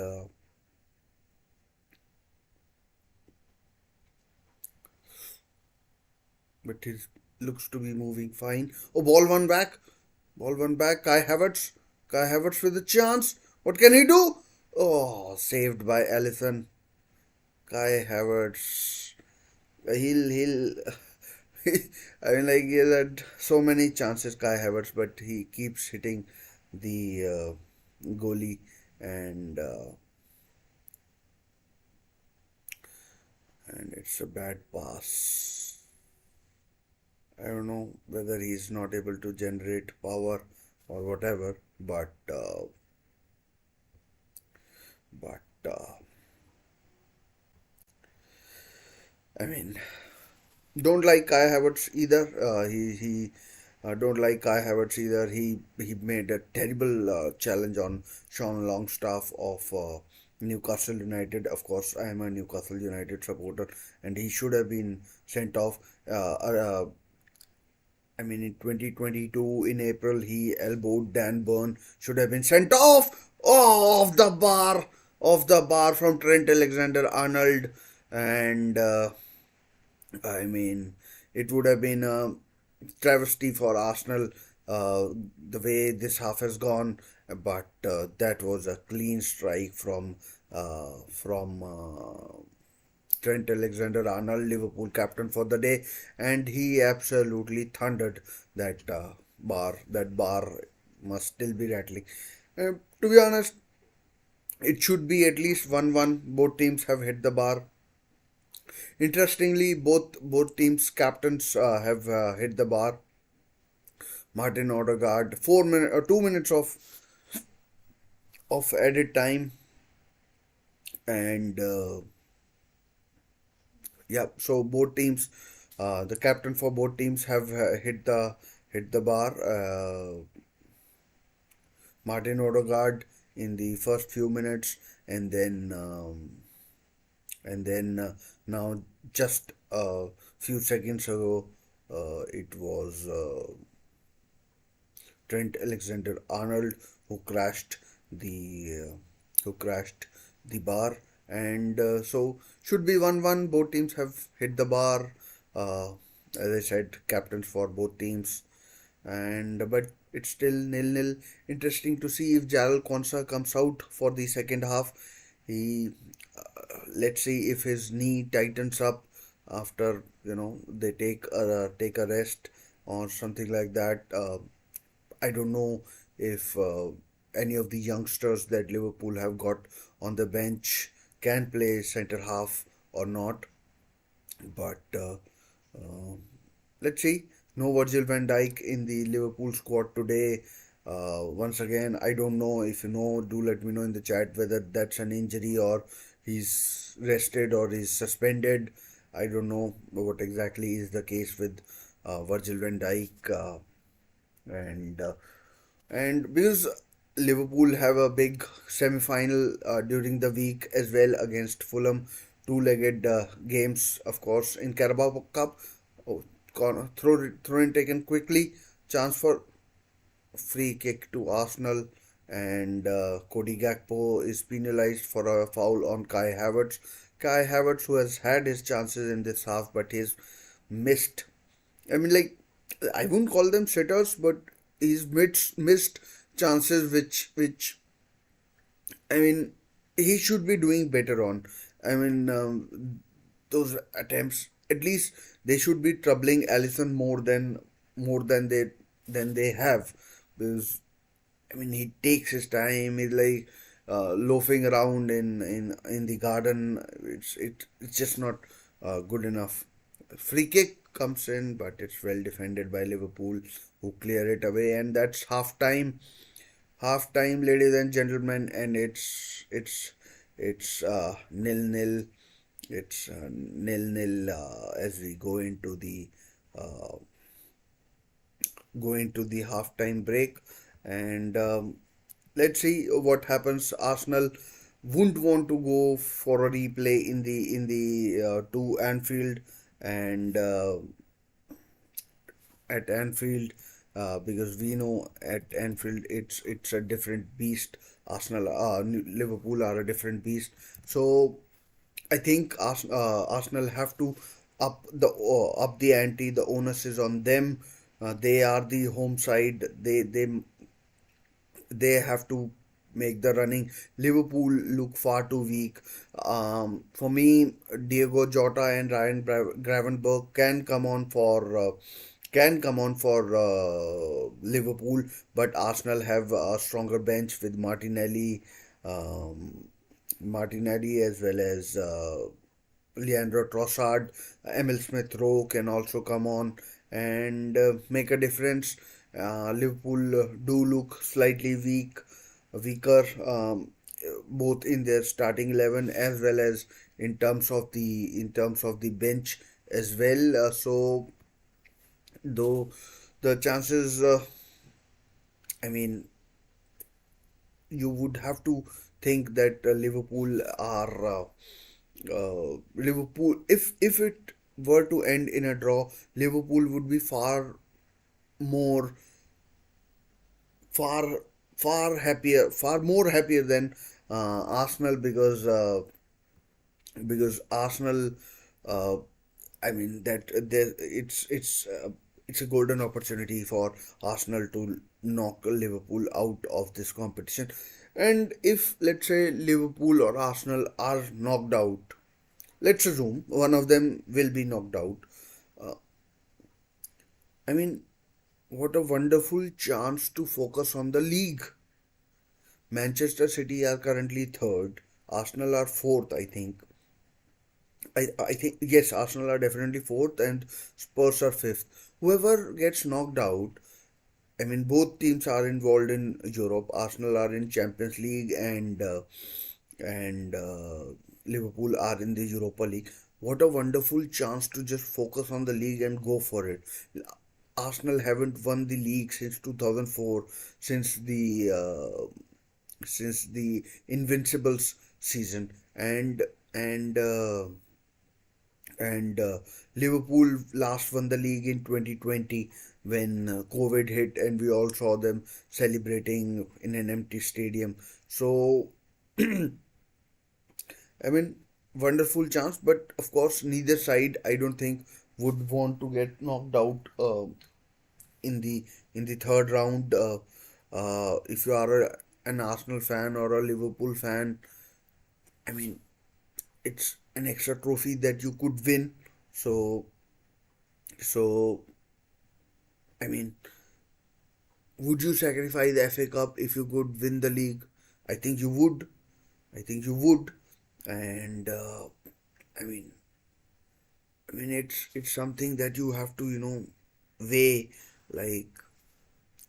but he looks to be moving fine. Oh, ball one back. Ball one back. Kai Havertz. Kai Havertz with a chance. What can he do? Oh, saved by Alisson. Kai Havertz. He'll. I mean, like he had so many chances, Kai Havertz, but he keeps hitting the goalie, and it's a bad pass. I don't know whether he's not able to generate power or whatever, but I mean, don't like Kai Havertz either. He don't like Kai Havertz either. He made a terrible challenge on Sean Longstaff of Newcastle United. Of course, I am a Newcastle United supporter, and he should have been sent off. I mean, in 2022 in April, he elbowed Dan Burn. Should have been sent off. Oh, off the bar from Trent Alexander-Arnold, and. I mean, it would have been a travesty for Arsenal the way this half has gone, but that was a clean strike from Trent Alexander-Arnold, Liverpool captain for the day, and he absolutely thundered that bar. That bar must still be rattling. To be honest, it should be at least 1-1. Both teams have hit the bar. Interestingly, both teams' captains have hit the bar. Martin Odegaard, 4 minutes, 2 minutes of added time, and yeah. So both teams, the captain for both teams have hit the bar. Martin Odegaard in the first few minutes, and then now just a few seconds ago, it was Trent Alexander-Arnold the who crashed the bar, and so should be 1-1. Both teams have hit the bar. As I said, captains for both teams, and but it's still 0-0. Interesting to see if Jarrell Konsa comes out for the second half. He Let's see if his knee tightens up after they take a rest or something like that. I don't know if any of the youngsters that Liverpool have got on the bench can play centre half or not, but uh, let's see. No Virgil van Dijk in the Liverpool squad today. Once again, I don't know. If you know, do let me know in the chat whether that's an injury or he's rested or he's suspended. I don't know what exactly is the case with Virgil van Dijk, and because Liverpool have a big semi-final during the week as well against Fulham, two-legged games, of course, in Carabao Cup. Oh, throw in taken quickly. Chance for free kick to Arsenal, and Cody Gakpo is penalised for a foul on Kai Havertz. Kai Havertz, who has had his chances in this half, but he's missed. I mean, like, I wouldn't call them sitters, but he's missed chances which I mean he should be doing better on. I mean, those attempts, at least they should be troubling Alisson more than they have, because I mean he takes his time. He's like loafing around in the garden. It's just not good enough. free kick comes in, but it's well defended by Liverpool, who clear it away, and that's half time. Half time, ladies and gentlemen, and it's nil nil. It's nil nil as we uh, go into the halftime break, and let's see what happens. Arsenal wouldn't want to go for a replay in the to Anfield, and at Anfield, because we know at Anfield it's a different beast. Liverpool are a different beast. So I think Arsenal have to up the ante. The onus is on them. They are the home side. They have to make the running. Liverpool look far too weak. For me, Diego Jota and Ryan Gravenberch can come on for Liverpool, but Arsenal have a stronger bench with Martinelli as well as Leandro Trossard. Emil Smith Rowe can also come on and make a difference. Liverpool do look slightly weaker, both in their starting 11 as well as in terms of the bench as well. So though the chances, I mean, you would have to think that Liverpool, if it were to end in a draw, Liverpool would be more far far more happier than Arsenal, because Arsenal, uh, I mean that there it's a golden opportunity for Arsenal to knock Liverpool out of this competition. And if, let's say, Liverpool or Arsenal are knocked out, let's assume one of them will be knocked out. Uh, I mean, what a wonderful chance to focus on the league. Manchester City are currently third. Arsenal are fourth, I think. I think, yes, Arsenal are definitely fourth, and Spurs are fifth. Whoever gets knocked out, I mean, both teams are involved in Europe. Arsenal are in Champions League, and Liverpool are in the Europa League. What a wonderful chance to just focus on the league and go for it. Arsenal haven't won the league since 2004, since the Invincibles season, and Liverpool last won the league in 2020 when COVID hit, and we all saw them celebrating in an empty stadium. So, I mean, wonderful chance, but of course, neither side, I don't think, would want to get knocked out in the third round. If you are an Arsenal fan or a Liverpool fan, I mean, it's an extra trophy that you could win. So so, I mean, would you sacrifice the FA Cup if you could win the league? I think you would. I think you would. And I mean, it's something that you have to weigh, like.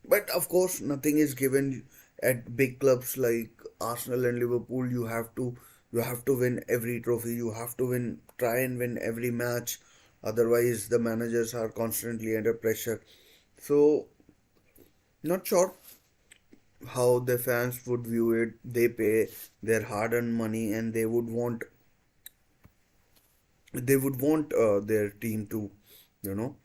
But of course, nothing is given at big clubs like Arsenal and Liverpool. You have to win every trophy. You have to try and win every match. Otherwise, the managers are constantly under pressure. So, not sure how the fans would view it. They pay their hard-earned money, and they would want their team to, you know,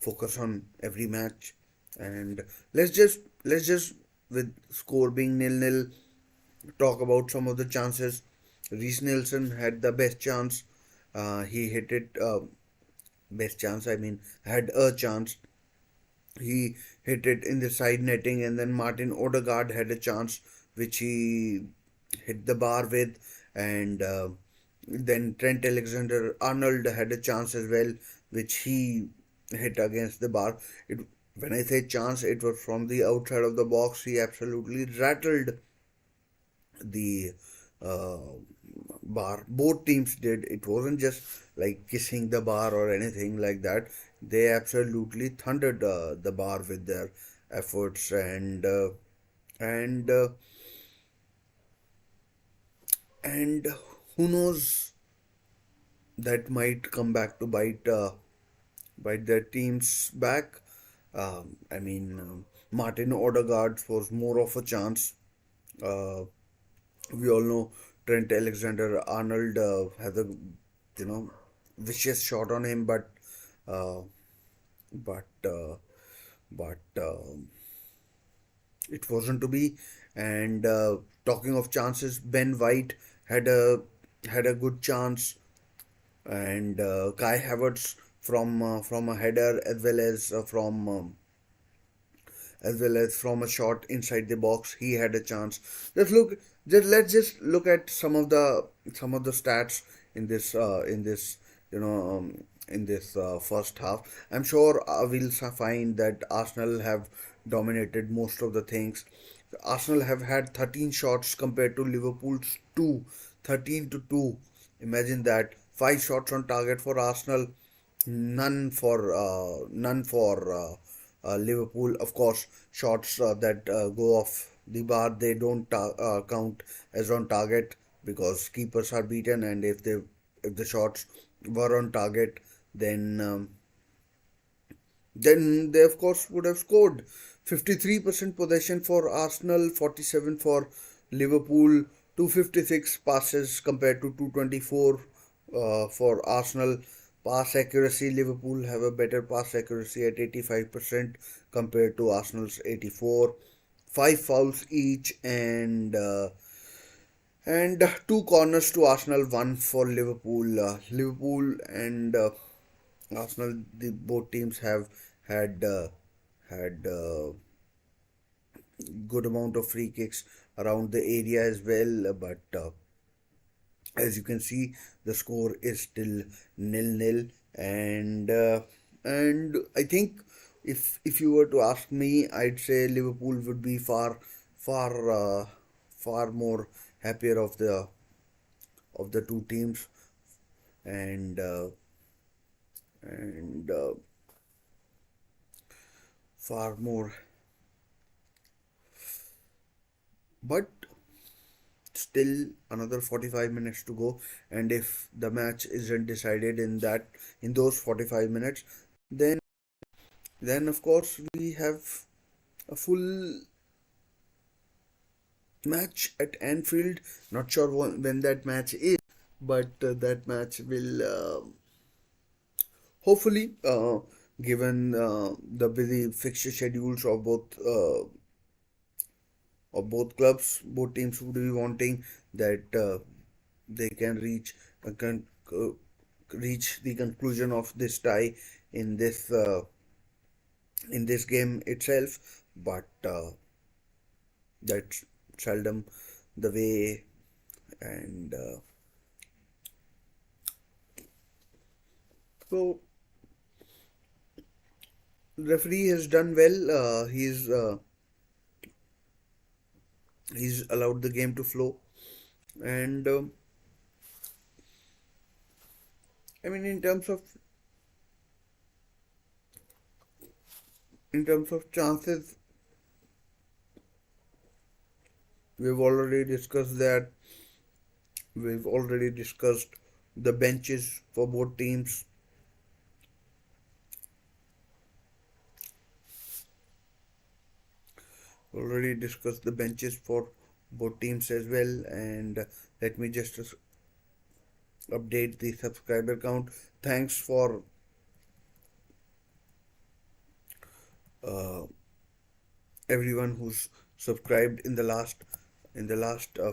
focus on every match. And let's just with score being nil nil, talk about some of the chances. Reece Nelson had the best chance. He hit it. Best chance, I mean, had a chance. He hit it in the side netting, and then Martin Odegaard had a chance which he hit the bar with, and then Trent Alexander-Arnold had a chance as well, which he hit against the bar. When I say chance, it was from the outside of the box. He absolutely rattled the uh, bar. Both teams did. It wasn't just like kissing the bar or anything like that. They absolutely thundered the bar with their efforts, and and who knows, that might come back to bite their teams back. Martin Odegaard was more of a chance. Uh, we all know Trent Alexander-Arnold had a, you know, vicious shot on him, uh, but uh, but it wasn't to be. And talking of chances, Ben White had a had a good chance, and Kai Havertz from a header, as well as from a shot inside the box. He had a chance. Let's look. Let's just look at some of the stats in this you know in this first half. I'm sure we'll find that Arsenal have dominated most of the things. Arsenal have had 13 shots compared to Liverpool's 2, 13 to 2. Imagine that. 5 shots on target for Arsenal, none for Liverpool. Of course, shots that go off the bar, they don't count as on target because keepers are beaten, and if the shots were on target, then then they of course would have scored. 53% possession for Arsenal, 47 for Liverpool, 256 passes compared to 224 for Arsenal. Pass accuracy, Liverpool have a better pass accuracy at 85% compared to Arsenal's 84. Five fouls each, and two corners to Arsenal, one for Liverpool. Liverpool and Arsenal, both teams have had good amount of free kicks around the area as well, but as you can see, the score is still nil-nil, and I think if you were to ask me, I'd say Liverpool would be far far more happier of the two teams, and and far more, but still another 45 minutes to go, and if the match isn't decided in those 45 minutes, then of course we have a full match at Anfield. Not sure when that match is, but that match will hopefully, given the busy fixture schedules of both clubs, both teams would be wanting that they can uh, reach the conclusion of this tie in this game itself, but that's seldom the way, and so referee has done well. He's allowed the game to flow, and I mean, in terms of chances, we've already discussed that. We've already discussed the benches for both teams. Already discussed the benches for both teams as well. And let me just update the subscriber count. Thanks for uh, everyone who's subscribed in the last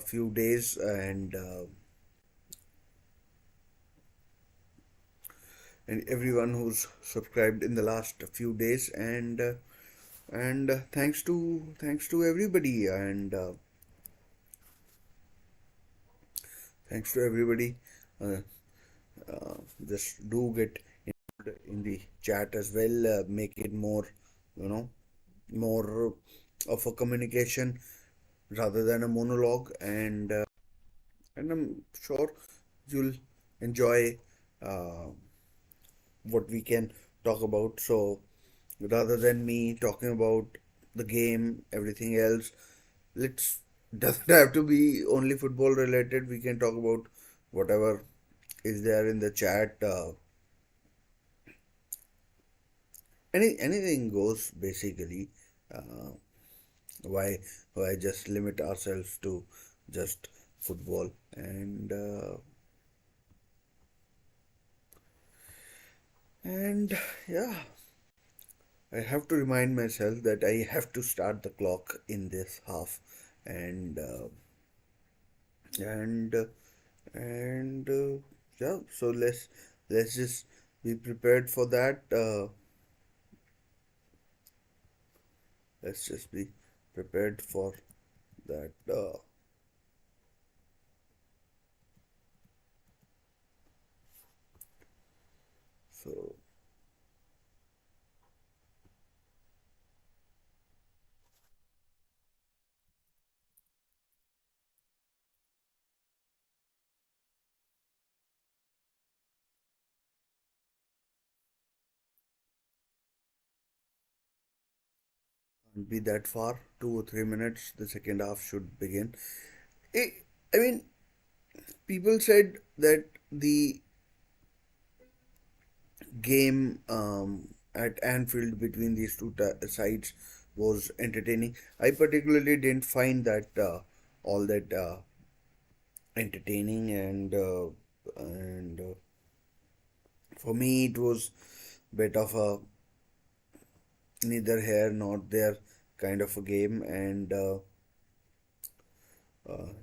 few days, and everyone who's subscribed in the last few days, and thanks to everybody, and thanks to everybody. Uh, just do get in the chat as well. Make it more, you know, more of a communication rather than a monologue, and I'm sure you'll enjoy uh, what we can talk about. So rather than me talking about the game, everything else, let's doesn't have to be only football related. We can talk about whatever is there in the chat. Anything goes basically. Uh, why why just limit ourselves to just football and yeah, I have to remind myself that I have to start the clock in this half, and and and yeah. So let's just be prepared for that. Let's just be prepared for that. So can't be that far. 2 or 3 minutes. The second half should begin. I I mean, people said that the game at Anfield between these two sides was entertaining. I particularly didn't find that all that entertaining, and for me it was bit of a neither here nor there kind of a game, and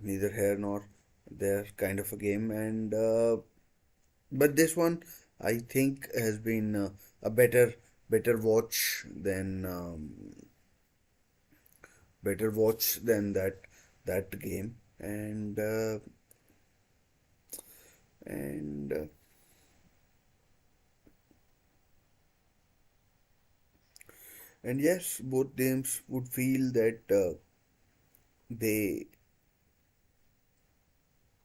neither here nor there kind of a game, and but this one I think has been a better watch than that game, and and yes, both teams would feel that they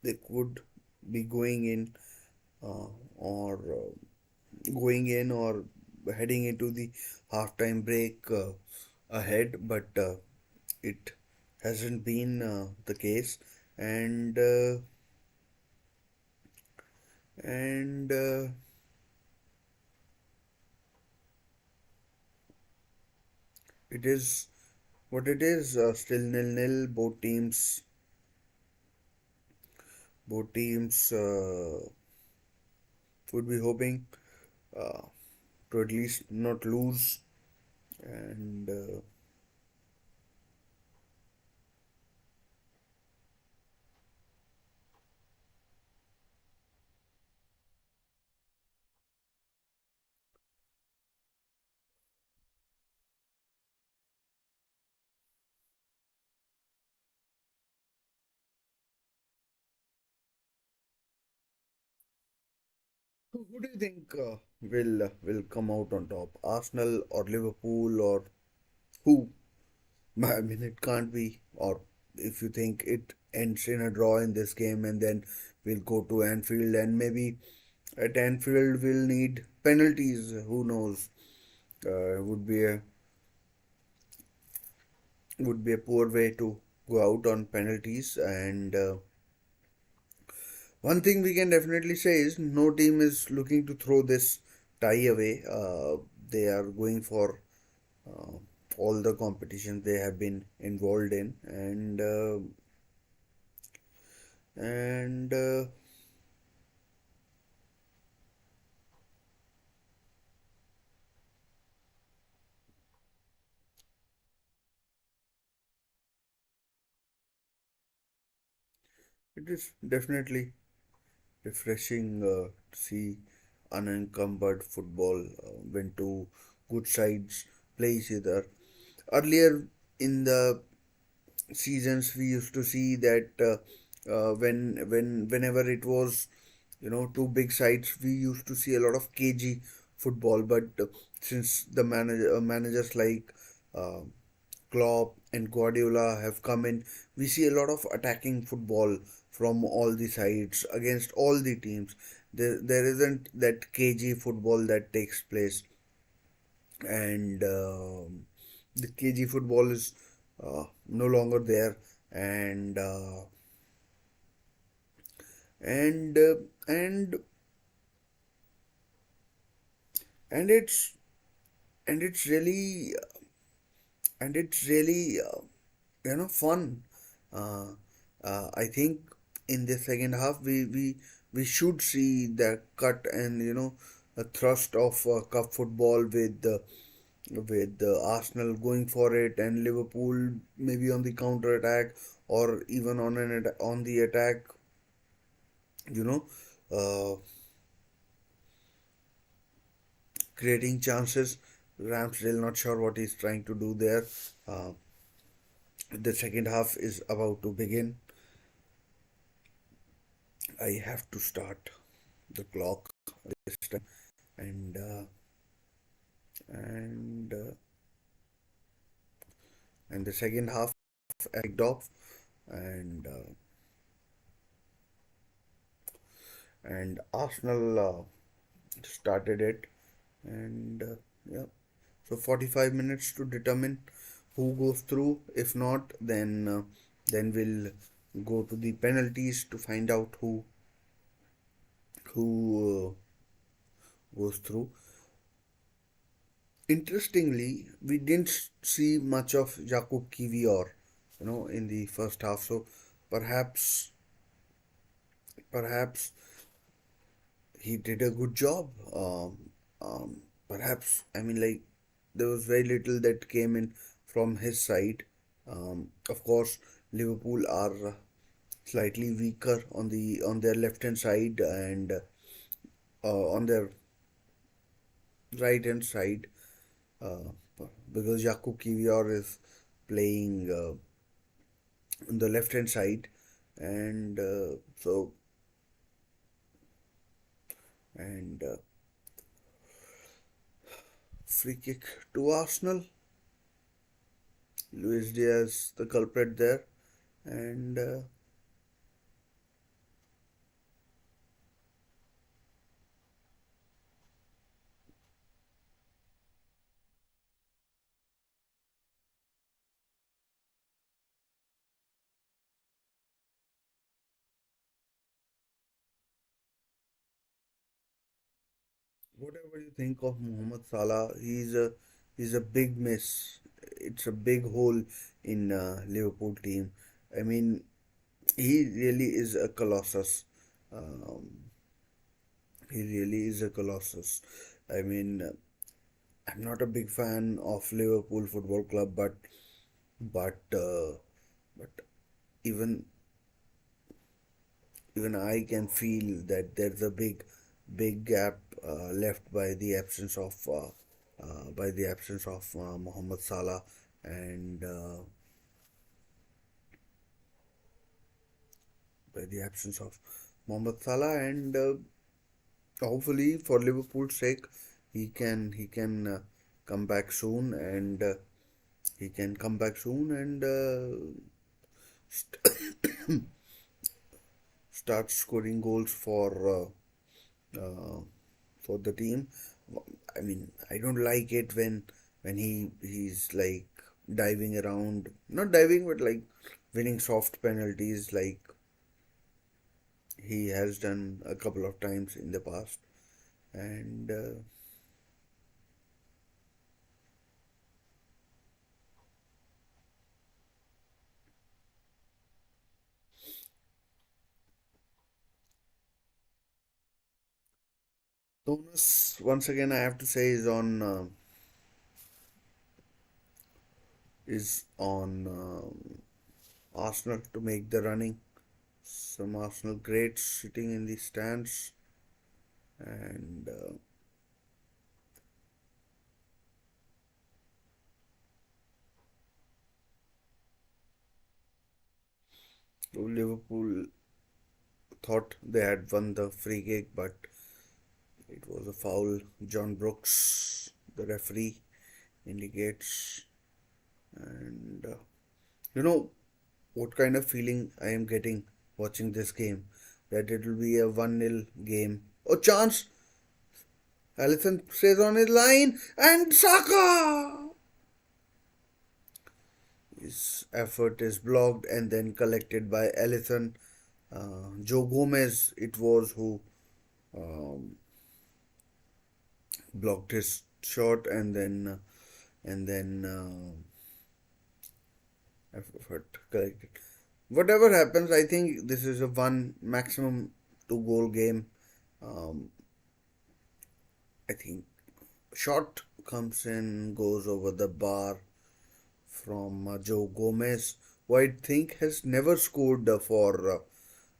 they could be uh, or going in or heading into the halftime break ahead, but it hasn't been the case, and and it is what it is. Still nil nil. Both teams would be hoping uh, to at least not lose, and who do you think will come out on top? Arsenal or Liverpool or who? I mean, it can't be. Or if you think it ends in a draw in this game, and then we'll go to Anfield, and maybe at Anfield we'll need penalties. Who knows? Would be a poor way to go out on penalties. And one thing we can definitely say is no team is looking to throw this tie away. They are going for uh, all the competitions they have been involved in, and it is definitely refreshing to see unencumbered football when two good sides play each other. Earlier in the seasons, we used to see that whenever it was, two big sides, we used to see a lot of cagey football. But since the managers like uh, Klopp and Guardiola have come in, we see a lot of attacking football from all the sides against all the teams. There isn't that cagey football that takes place, and the cagey football is no longer there, and and uh, and and it's really fun. Uh, I think in the second half we should see the cut and a thrust of cup football with Arsenal going for it and Liverpool maybe on the counter attack or even on the attack. You know, uh, creating chances. Ramsdale not sure what he's trying to do there. Uh, the second half is about to begin. I have to start the clock this time, and and uh, and the second half kicked off, and Arsenal started it, and yeah, so 45 minutes to determine who goes through. If not, then we'll go to the penalties to find out who goes through. Interestingly, we didn't see much of Jakub Kivior, in the first half. So perhaps he did a good job. Perhaps I mean like there was very little that came in from his side. Of course, Liverpool are slightly weaker on their left hand side and on their right hand side uh, because Jakub Kivior is playing on the left hand side, and and free kick to Arsenal. Luis Diaz, the culprit there, and whatever you think of Mohamed Salah, he's a big miss. It's a big hole in Liverpool team. I mean, he really is a colossus. Um, he really is a colossus. I mean, I'm not a big fan of Liverpool Football Club, but but even even I can feel that there's a big gap left by the absence of Mohamed Salah and by the absence of Mohamed Salah and hopefully for Liverpool's sake he can come back soon and he can come back soon and start scoring goals uh, for the team. I mean, I don't like it when he's like diving around, not diving, but like winning soft penalties, like he has done a couple of times in the past. And Jonas, once again, I have to say, is on Arsenal to make the running. Some Arsenal greats sitting in the stands, and Liverpool thought they had won the free kick, but it was a foul. John Brooks, the referee, indicates. And you know what kind of feeling I am getting watching this game? That it will be a 1-0 game. Oh, chance! Allison stays on his line and Saka! His effort is blocked and then collected by Allison. Joe Gomez, it was who um, blocked his shot and then effort collected. Whatever happens, I think this is a one maximum two goal game. Um, I think shot comes in, goes over the bar from Joe Gomez, who I think has never scored for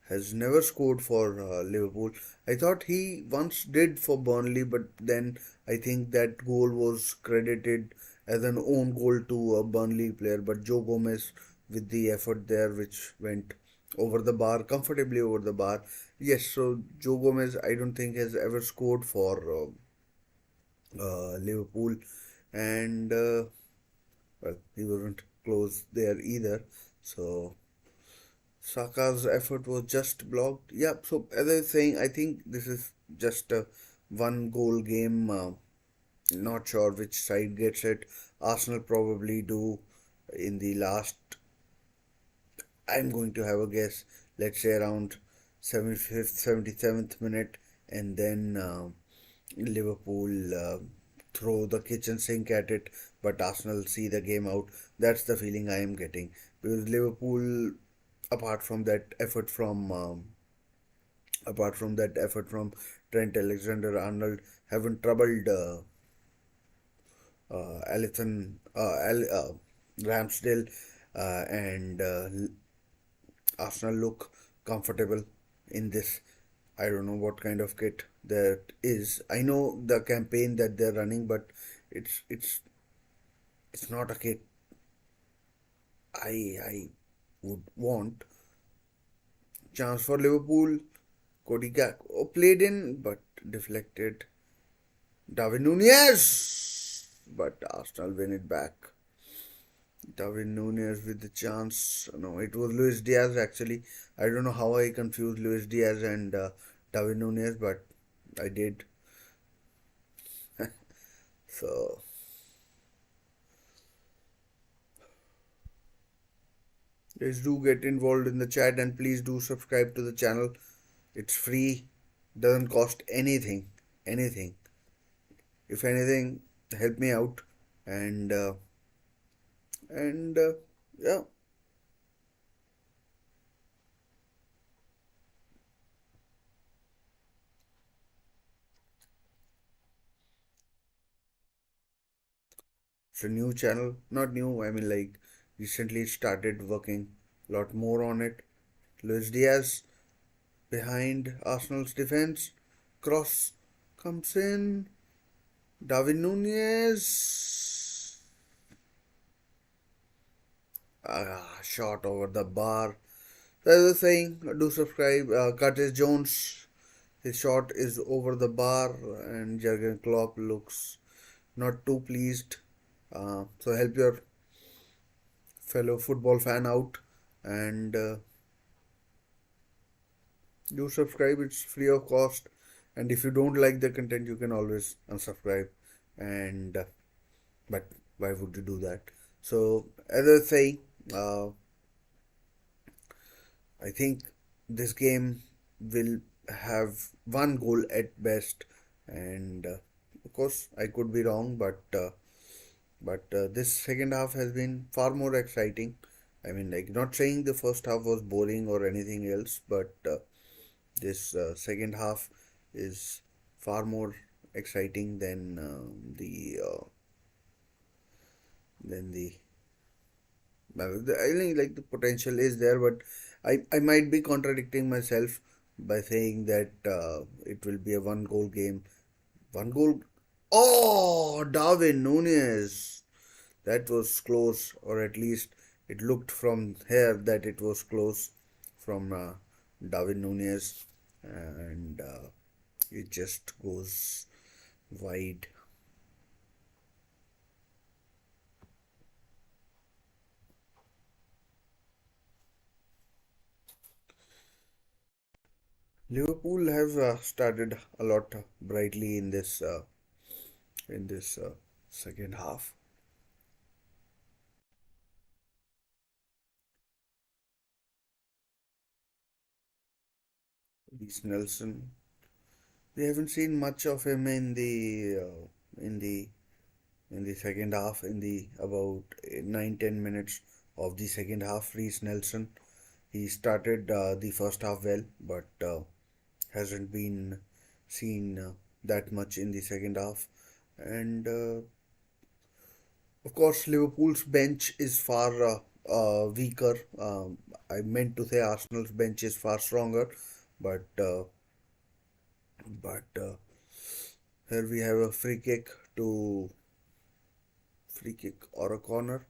Liverpool. I thought he once did for Burnley, but then I think that goal was credited as an own goal to a Burnley player. But Joe Gomez, with the effort there, which went over the bar, comfortably over the bar. Yes, so Joe Gomez, I don't think has ever scored for Liverpool, and well, he wasn't close there either. So Saka's effort was just blocked. Yeah, so as I was saying, I think this is just a one goal game. Not sure which side gets it. Arsenal probably do in the last, I'm going to have a guess, let's say around 75th, 77th minute, and then Liverpool throw the kitchen sink at it, but Arsenal see the game out. That's the feeling I am getting because Liverpool, apart from that effort from Trent Alexander-Arnold, haven't troubled Alisson, Ramsdale, and Arsenal look comfortable in this. I don't know what kind of kit that is. I know the campaign that they're running, but it's it's it's not a kit I would want. Chance for Liverpool. Cody Gakpo played in, but deflected. Darwin Nunez, but Arsenal win it back. Darwin Nunez with the chance. No, it was Luis Diaz actually. I don't know how I confused Luis Diaz and Darwin Nunez, but I did. So please do get involved in the chat and please do subscribe to the channel. It's free, doesn't cost anything. Anything. If anything, help me out and yeah. It's a new channel, not new. I mean, like recently started working a lot more on it. Luis Diaz behind Arsenal's defense. Cross comes in. Darwin Nunez. Shot over the bar. So as I was saying, do subscribe. Curtis Jones, his shot is over the bar, and Jurgen Klopp looks not too pleased. So help your fellow football fan out and do subscribe. It's free of cost, and if you don't like the content, you can always unsubscribe. And but why would you do that? So as I was saying, uh, I think this game will have one goal at best, and of course I could be wrong, but this second half has been far more exciting. I mean, like not saying the first half was boring or anything else, but this second half is far more exciting than the I think like the potential is there, but I might be contradicting myself by saying that it will be a one goal game. One goal. Oh, Darwin Nunez. That was close, or at least it looked from here that it was close from Darwin Nunez, and it just goes wide. Liverpool have started a lot brightly in this second half. Reece Nelson, we haven't seen much of him in the in the second half. In the about 9-10 minutes of the second half, Reece Nelson, he started the first half well, but hasn't been seen that much in the second half. And of course, Liverpool's bench is far weaker. I meant to say Arsenal's bench is far stronger, but here we have a to free kick or a corner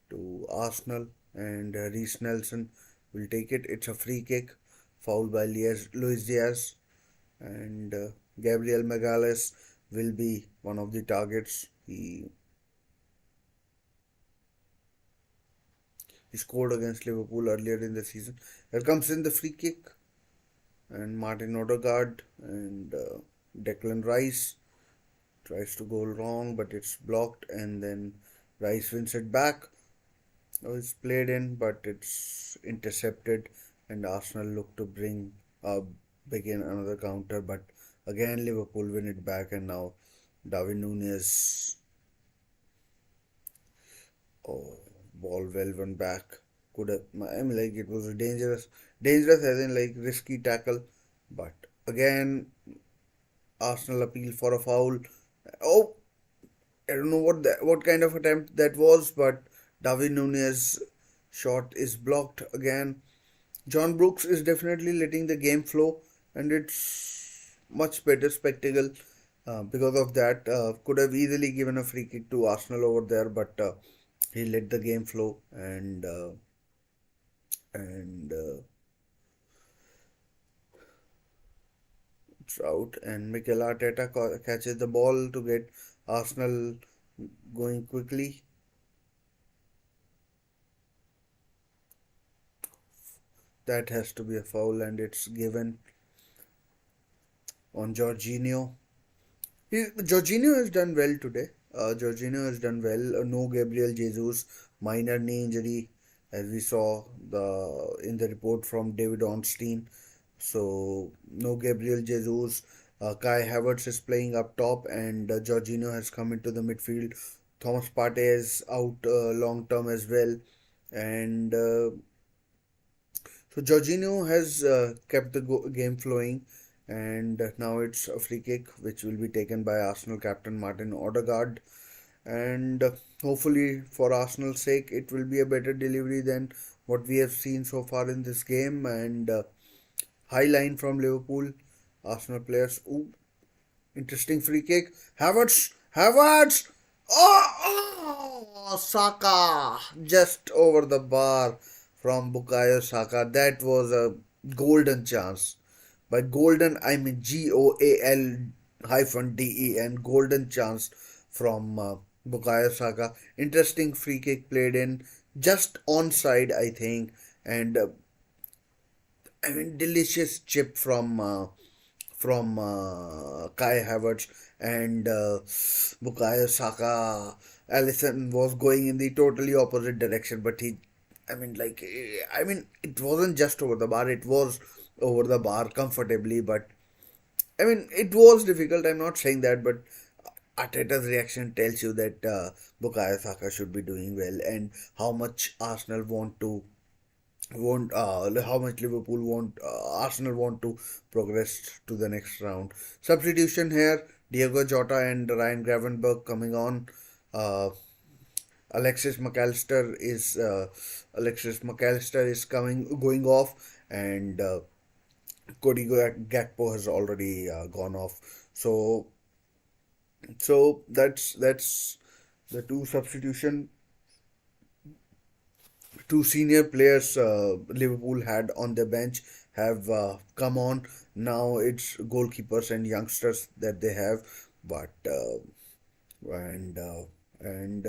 to Arsenal, and Reece Nelson will take it. It's a free kick, fouled by Luis Diaz, and Gabriel Magalhaes will be one of the targets. He scored against Liverpool earlier in the season. Here comes in the free kick, and Martin Odegaard and Declan Rice tries to go wrong, but it's blocked, and then Rice wins it back. Oh, it's played in, but it's intercepted, and Arsenal look to begin another counter, but again Liverpool win it back, and now David Nunez, oh, ball well won back. Could have, I mean, like it was a dangerous as in like risky tackle, but again Arsenal appeal for a foul. Oh, I don't know what kind of attempt that was, but David Nunez shot is blocked again. John Brooks is definitely letting the game flow, and it's much better spectacle because of that. Could have easily given a free kick to Arsenal over there, but he let the game flow, and it's out. And Mikel Arteta catches the ball to get Arsenal going quickly. That has to be a foul, and it's given on Jorginho. Jorginho has done well today. Jorginho has done well. No Gabriel Jesus, minor knee injury, as we saw in the report from David Ornstein. So no Gabriel Jesus. Kai Havertz is playing up top, and Jorginho has come into the midfield. Thomas Partey is out long term as well, and so Jorginho has kept the game flowing, and now it's a free kick which will be taken by Arsenal captain Martin Odegaard. And hopefully, for Arsenal's sake, it will be a better delivery than what we have seen so far in this game. And high line from Liverpool, Arsenal players. Ooh, interesting free kick. Havertz. Saka just over the bar from Bukayo Saka. That was a golden chance. By golden, I mean GOAL-DEN. Golden chance from Bukayo Saka. Interesting free kick played in, just onside, I think, and I mean delicious chip from Kai Havertz and Bukayo Saka. Allison was going in the totally opposite direction, but I mean, it wasn't just over the bar; it was over the bar comfortably. But I mean, it was difficult. I'm not saying that, but Arteta's reaction tells you that Bukayo Saka should be doing well, and how much Arsenal want how much Liverpool want Arsenal want to progress to the next round. Substitution here: Diego Jota and Ryan Gravenberg coming on. Uh, Alexis McAllister is coming going off, and Cody Gakpo has already gone off. So that's the two senior players Liverpool had on their bench have come on. Now it's goalkeepers and youngsters that they have, but and and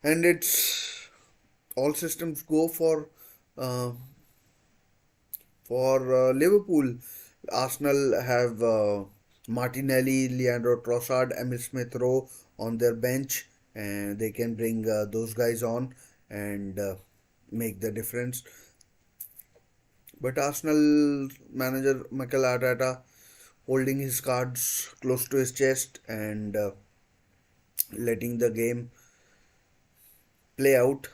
and it's all systems go for Liverpool. Arsenal have Martinelli, Leandro Trossard, Emil Smith Rowe on their bench, and they can bring those guys on and make the difference. But Arsenal manager Mikel Arteta holding his cards close to his chest and letting the game play out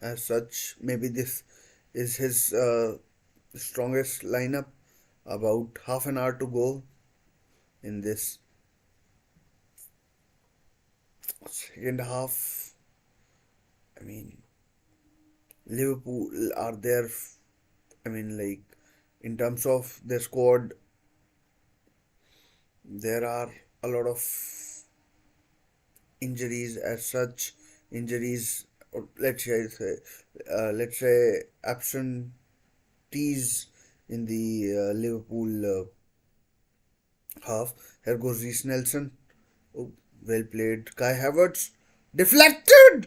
as such. Maybe this is his strongest lineup. About half an hour to go in this second half. I mean, Liverpool are there. I mean, like in terms of their squad, there are a lot of injuries as such. Injuries, or let's say absentees in the Liverpool half. Here goes Reece Nelson. Oh, well played. Kai Havertz deflected.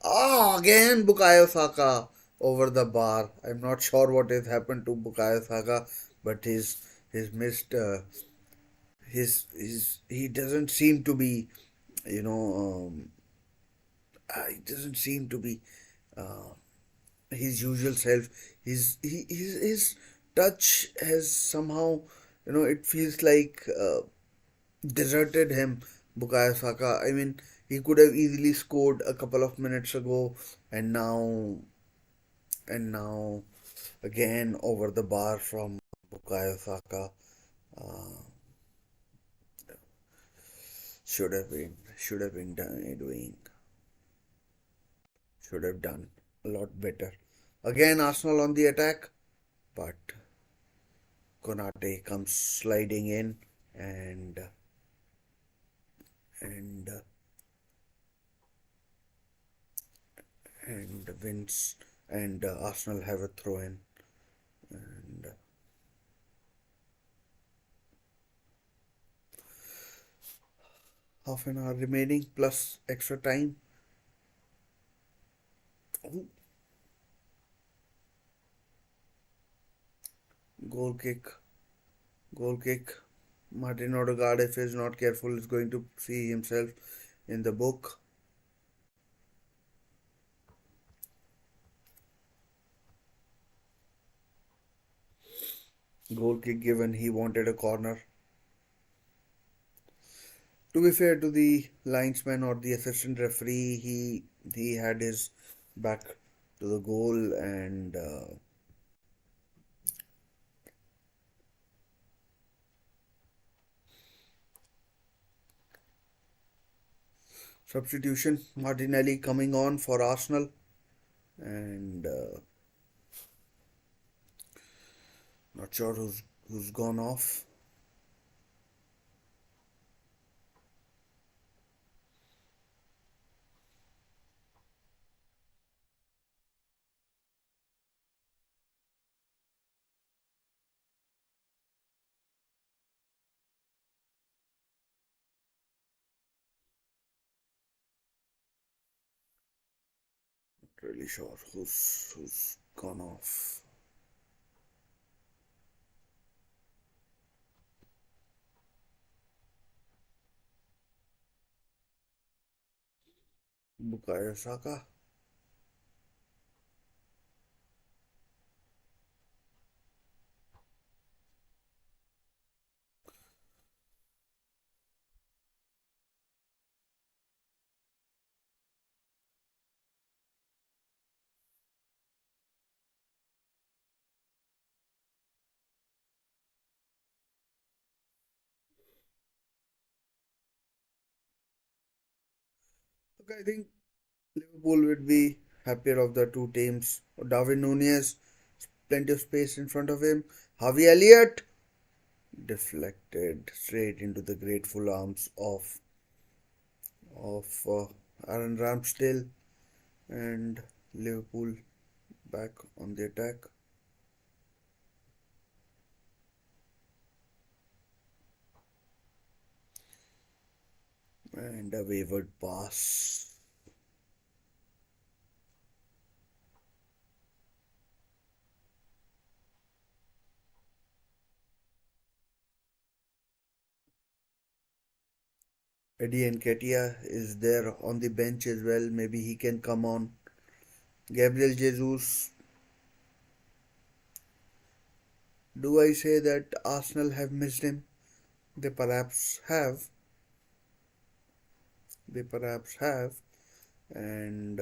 Ah, again Bukayo Saka over the bar. I'm not sure what has happened to Bukayo Saka, but he's missed. His he doesn't seem to be, you know, he doesn't seem to be his usual self. His touch has somehow, it feels like deserted him. Bukayo Saka. I mean, he could have easily scored a couple of minutes ago, and now again over the bar from Bukayo Saka. Uh, should have been should have done a lot better. Again, Arsenal on the attack, but Konate comes sliding in and and and wins, and Arsenal have a throw in, and half an hour remaining plus extra time. Ooh, goal kick, goal kick. Martin Odegaard, if he's not careful, is going to see himself in the book. Goal kick given, he wanted a corner. To be fair to the linesman or the assistant referee, he had his back to the goal, and substitution. Martinelli coming on for Arsenal, and not sure who's gone off. Not really sure who's gone off. Bukayo Saka. Okay, I think Liverpool would be happier of the two teams. Darwin Nunez, plenty of space in front of him. Harvey Elliott deflected straight into the grateful arms of Aaron Ramsdale, and Liverpool back on the attack. And a wayward pass. Eddie Nketiah is there on the bench as well. Maybe he can come on. Gabriel Jesus. Do I say that Arsenal have missed him? They perhaps have. They perhaps have. And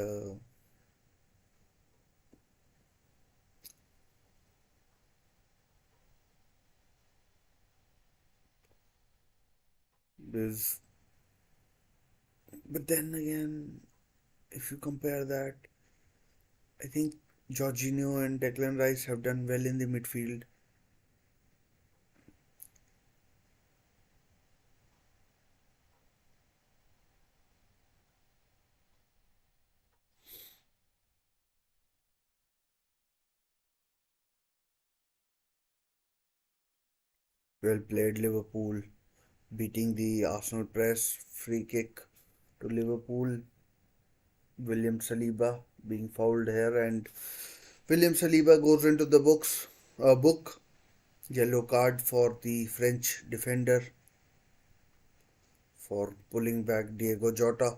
there's. But then again, if you compare that, I think Jorginho and Declan Rice have done well in the midfield. Well played, Liverpool, beating the Arsenal press. Free kick to Liverpool. William Saliba being fouled here, and William Saliba goes into the book. Yellow card for the French defender for pulling back Diego Jota.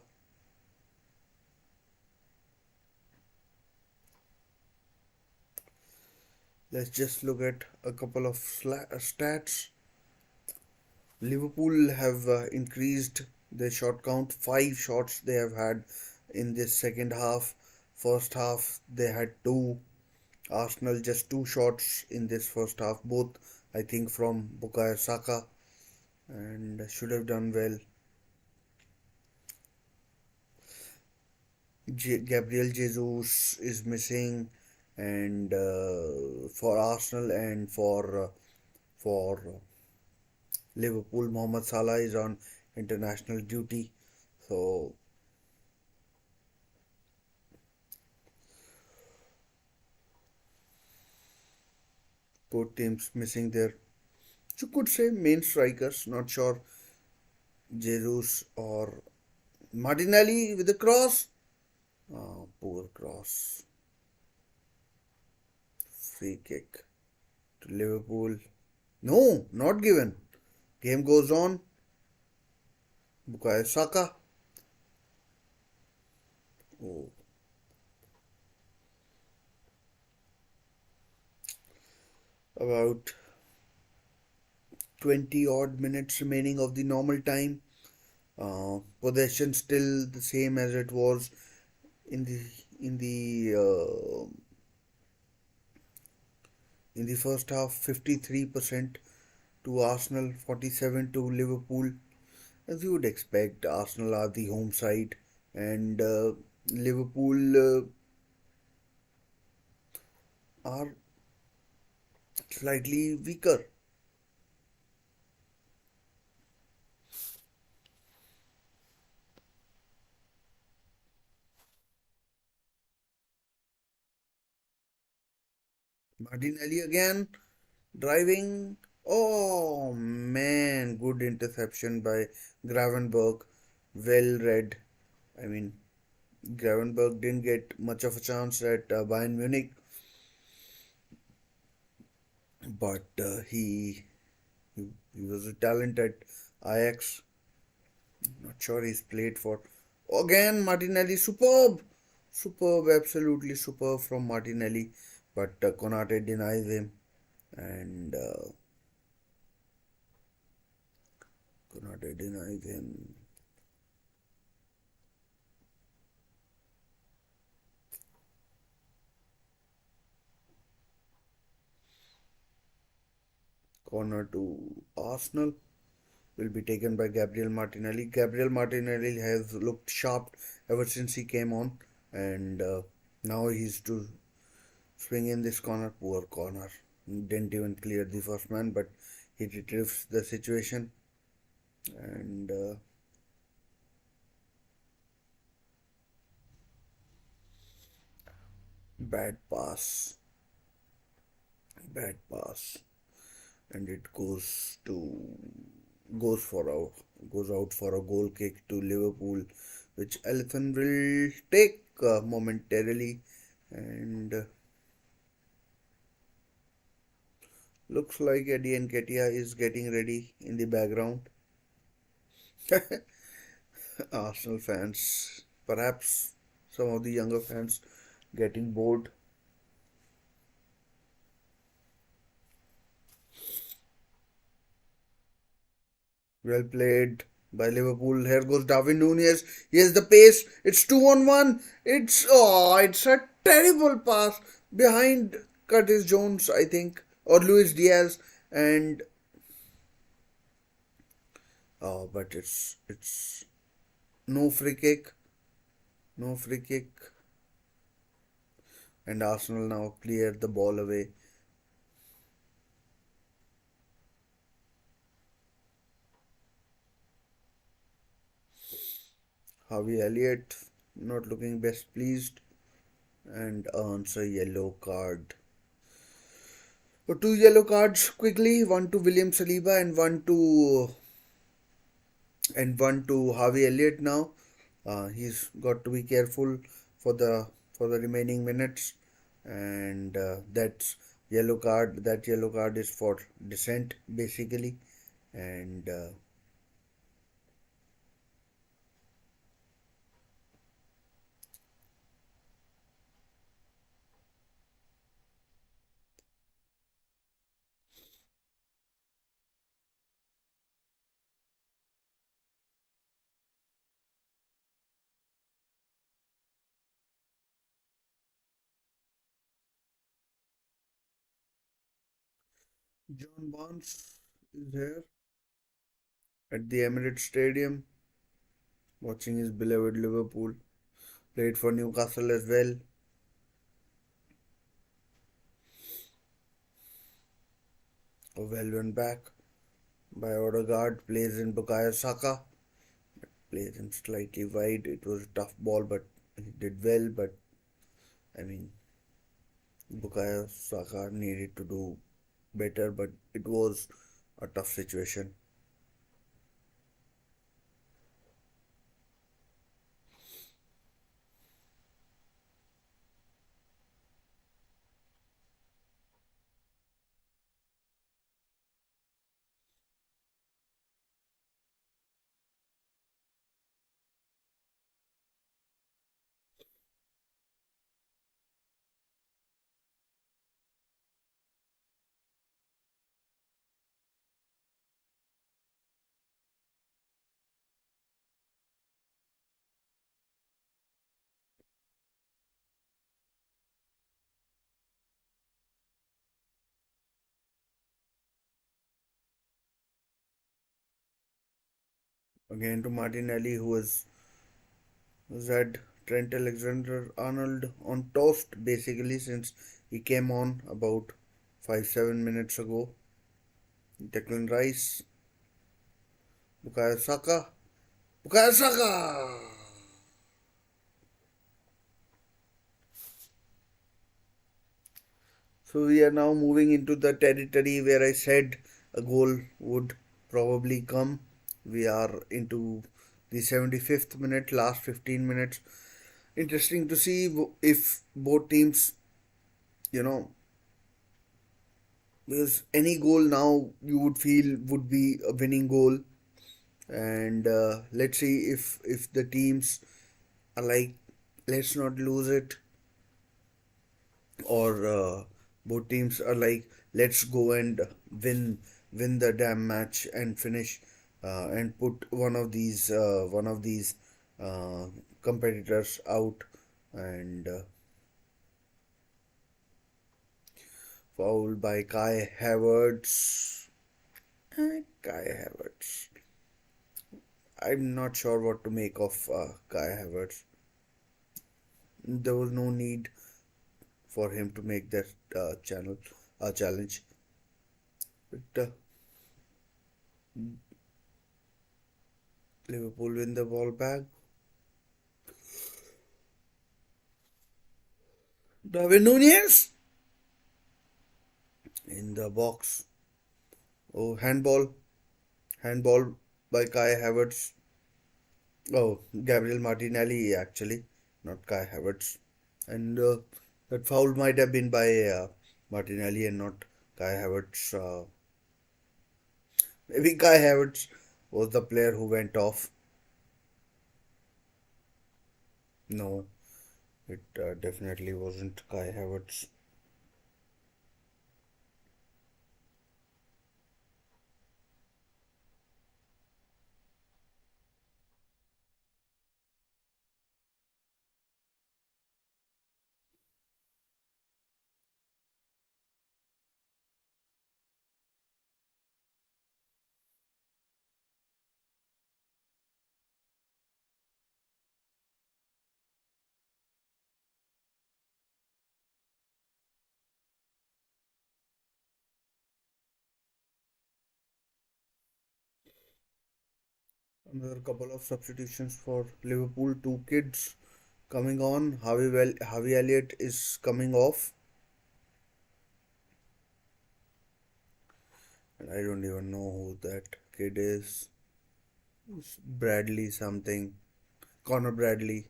Let's just look at a couple of stats. Liverpool have increased their shot count. 5 shots they have had in this second half. First half they had two. Arsenal just 2 shots in this first half. Both I think from Bukayo Saka, and should have done well. Gabriel Jesus is missing, and for Arsenal and for Liverpool, Mohamed Salah is on international duty. So both teams missing their, you could say, main strikers. Not sure Jesus or Martinelli with the cross. Oh, poor cross. Free kick to Liverpool. No, not given. Game goes on. Bukayo Saka. Oh, about 20 odd minutes remaining of the normal time. Possession still the same as it was in the in the uh, in the first half. 53% to Arsenal, 47 to Liverpool. As you would expect, Arsenal are the home side, and Liverpool are slightly weaker. Martinelli again driving. Oh man, good interception by Gravenberg. Well read. I mean, Gravenberg didn't get much of a chance at Bayern Munich, but he was a talent at Ajax. Not sure he's played for. Again, Martinelli, superb, superb, absolutely superb from Martinelli, but Konate denies him, and Konate denies him. Corner to Arsenal will be taken by Gabriel Martinelli. Gabriel Martinelli has looked sharp ever since he came on, and now he's to swing in this corner. Poor corner. Didn't even clear the first man, but he retrieves the situation, and bad pass. Bad pass. And it goes for a goes out for a goal kick to Liverpool, which Alisson will take momentarily, and looks like Eddie Nketiah is getting ready in the background. Arsenal fans, perhaps some of the younger fans getting bored. Well played by Liverpool. Here goes Darwin Nunez. Here's the pace. It's 2-on-1. It's a terrible pass behind Curtis Jones, I think, or Luis Diaz, and but it's no free kick, no free kick, and Arsenal now clear the ball away. Harvey Elliott not looking best pleased and earns a yellow card. So two yellow cards quickly, one to William Saliba and one to Harvey Elliott now. He's got to be careful for the remaining minutes, and that yellow card is for dissent basically, and John Barnes is here at the Emirates Stadium watching his beloved Liverpool. Played for Newcastle as well. A well run back by Odegaard, plays in Bukayo Saka, plays him slightly wide. It was a tough ball, but he did well. But I mean, Bukayo Saka needed to do better, but it was a tough situation. Again to Martinelli, who's had Trent Alexander-Arnold on toast basically since he came on about 5-7 minutes ago. Declan Rice, Bukayo Saka, Bukayo Saka. So we are now moving into the territory where I said a goal would probably come. We are into the 75th minute, last 15 minutes. Interesting to see if both teams, you know, because any goal now you would feel would be a winning goal. And let's see if the teams are like, let's not lose it, or both teams are like, let's go and win the damn match and finish and put one of these uh, competitors out, and fouled by Kai Havertz. Kai Havertz. I'm not sure what to make of Kai Havertz. There was no need for him to make that challenge. But Liverpool win the ball back. Darwin Nunez in the box. Oh, handball by Kai Havertz. Oh, Gabriel Martinelli actually, not Kai Havertz. And that foul might have been by Martinelli and not Kai Havertz. Maybe Kai Havertz was the player who went off. No, it definitely wasn't Kai Havertz. Another couple of substitutions for Liverpool. Two kids coming on. Harvey Elliott is coming off, and I don't even know who that kid is. It's Bradley something. Connor Bradley,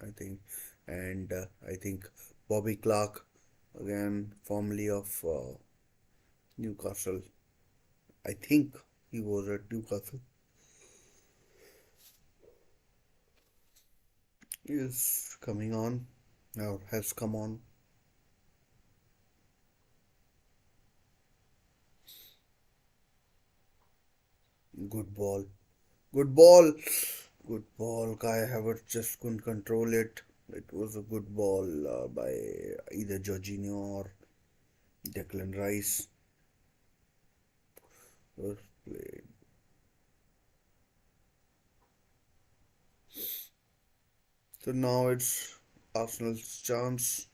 I think, and I think Bobby Clark, again formerly of Newcastle. I think he was at Newcastle. Is coming on, or has come on. Good ball. Good ball. Good ball. Kai Havertz just couldn't control it. It was a good ball by either Jorginho or Declan Rice. Was played. So now it's Arsenal's chance.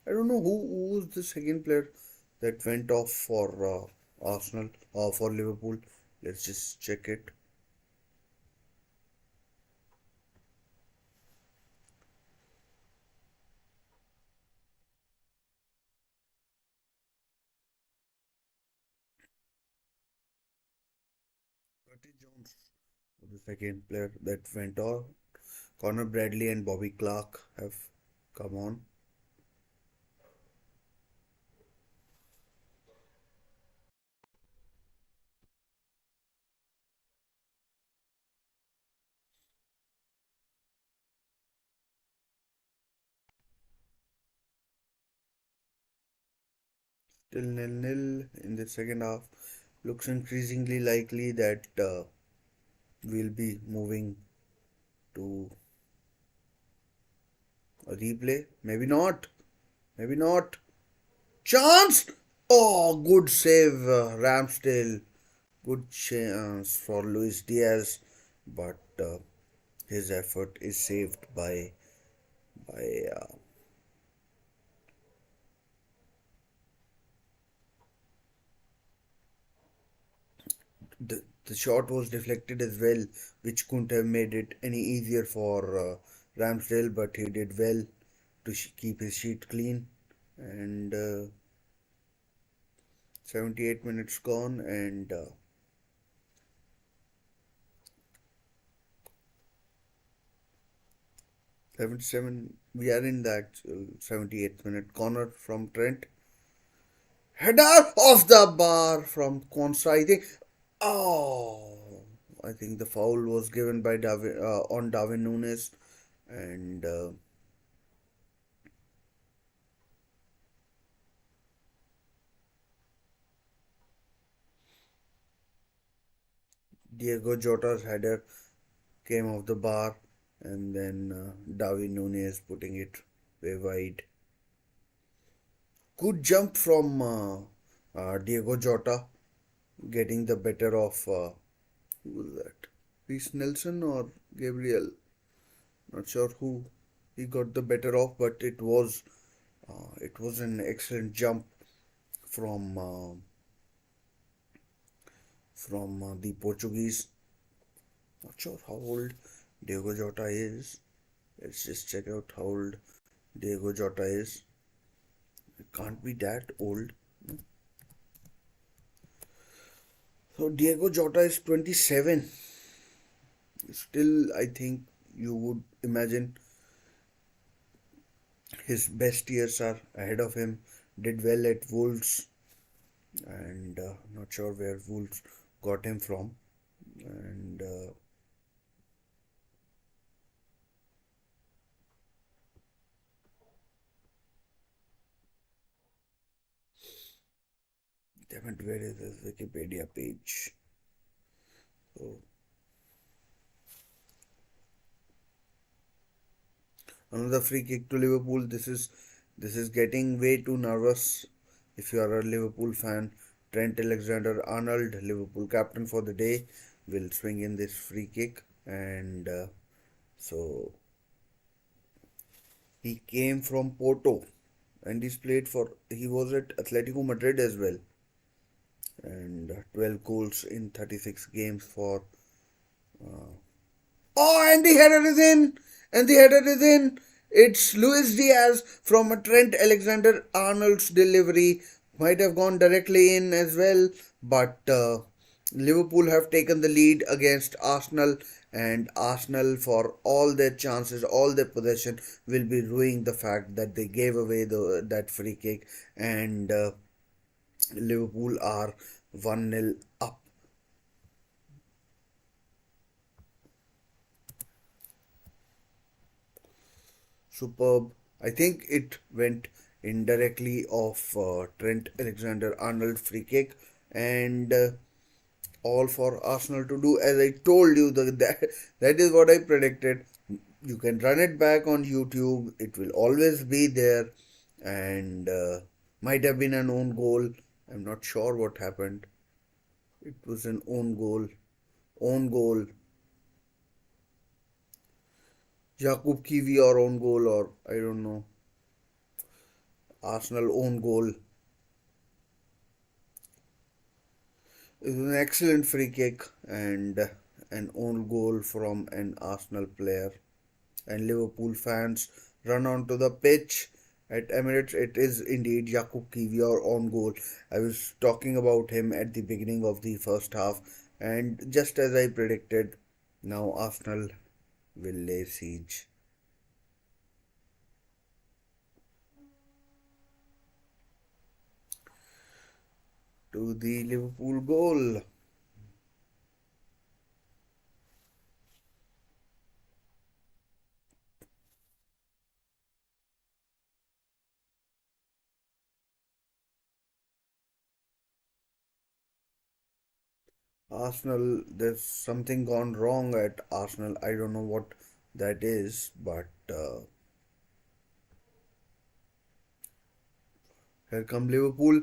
I don't know who was the second player that went off for Arsenal or for Liverpool. Let's just check it. 30 Jones was the second player that went off. Connor Bradley and Bobby Clark have come on. Still nil-nil in the second half. Looks increasingly likely that we'll be moving to a replay. Maybe not. Maybe not. Chance! Oh, good save, Ramsdale. Good chance for Luis Diaz, but his effort is saved by the shot was deflected as well, which couldn't have made it any easier for Ramsdale, but he did well to keep his sheet clean. And 78 minutes gone, and 77. We are in that 78th minute. Corner from Trent. Header off the bar from Konsa. I think. Oh, I think the foul was given by on Darwin Nunes, and Diego Jota's header came off the bar, and then Darwin Nunes putting it way wide. Good jump from Diego Jota, getting the better of who was that? Reece Nelson or Gabriel? Not sure who he got the better of, but it was an excellent jump from the Portuguese. Not sure how old Diego Jota is. Let's just check out how old Diego Jota is. It can't be that old. So Diego Jota is 27. Still, I think you would imagine his best years are ahead of him. Did well at Wolves, and not sure where Wolves got him from. And Damn it, where is this Wikipedia page? So, another free kick to Liverpool. This is getting way too nervous. If you are a Liverpool fan, Trent Alexander-Arnold, Liverpool captain for the day, will swing in this free kick, and so he came from Porto, and he was at Atletico Madrid as well, and 12 goals in 36 games for. Oh, and the header is in! And the header is in! It's Luis Diaz from a Trent Alexander Arnold's delivery. Might have gone directly in as well, but Liverpool have taken the lead against Arsenal, and Arsenal, for all their chances, all their possession, will be ruining the fact that they gave away that free kick, and Liverpool are 1-0 up. Superb. I think it went indirectly off Trent Alexander-Arnold free kick, and all for Arsenal to do. As I told you, that is what I predicted. You can run it back on YouTube. It will always be there, and might have been an own goal. I'm not sure what happened. It was an own goal. Own goal. Jakub Kiwi or own goal, or I don't know. Arsenal own goal. It was an excellent free kick and an own goal from an Arsenal player. And Liverpool fans run onto the pitch at Emirates. It is indeed Jakub Kivior on goal. I was talking about him at the beginning of the first half, and just as I predicted, now Arsenal will lay siege to the Liverpool goal. Arsenal, there's something gone wrong at Arsenal. I don't know what that is, but here come Liverpool.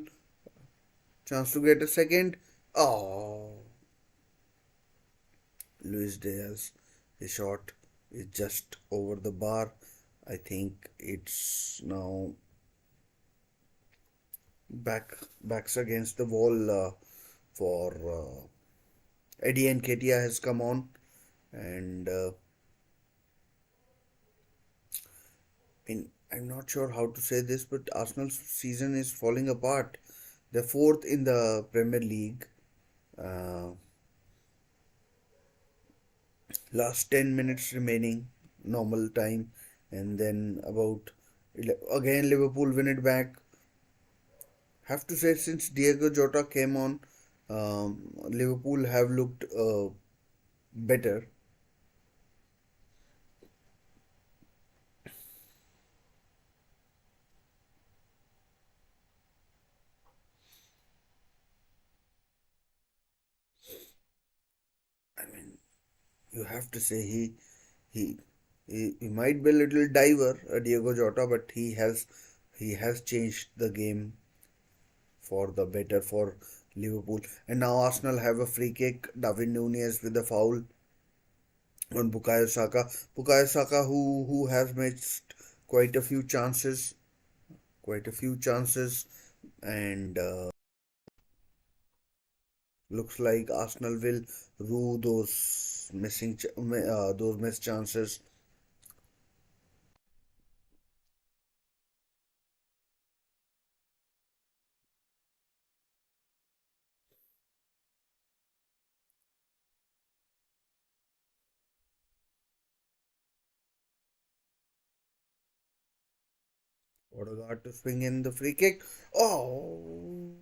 Chance to get a second. Oh, Luis Diaz. His shot is just over the bar. I think it's now backs against the wall for Eddie and Ketia has come on, and I'm not sure how to say this, but Arsenal's season is falling apart. They're fourth in the Premier League. Uh, Last 10 minutes remaining, normal time, and then again Liverpool win it back. Have to say, since Diego Jota came on, Liverpool have looked better. I mean, you have to say he he might be a little diver, Diego Jota, but he has changed the game for the better for Liverpool. And now Arsenal have a free kick. David Nunez with a foul on Bukayo Saka. Bukayo Saka, who has missed quite a few chances, and looks like Arsenal will rue those missed chances. Odegaard to swing in the free kick. Oh,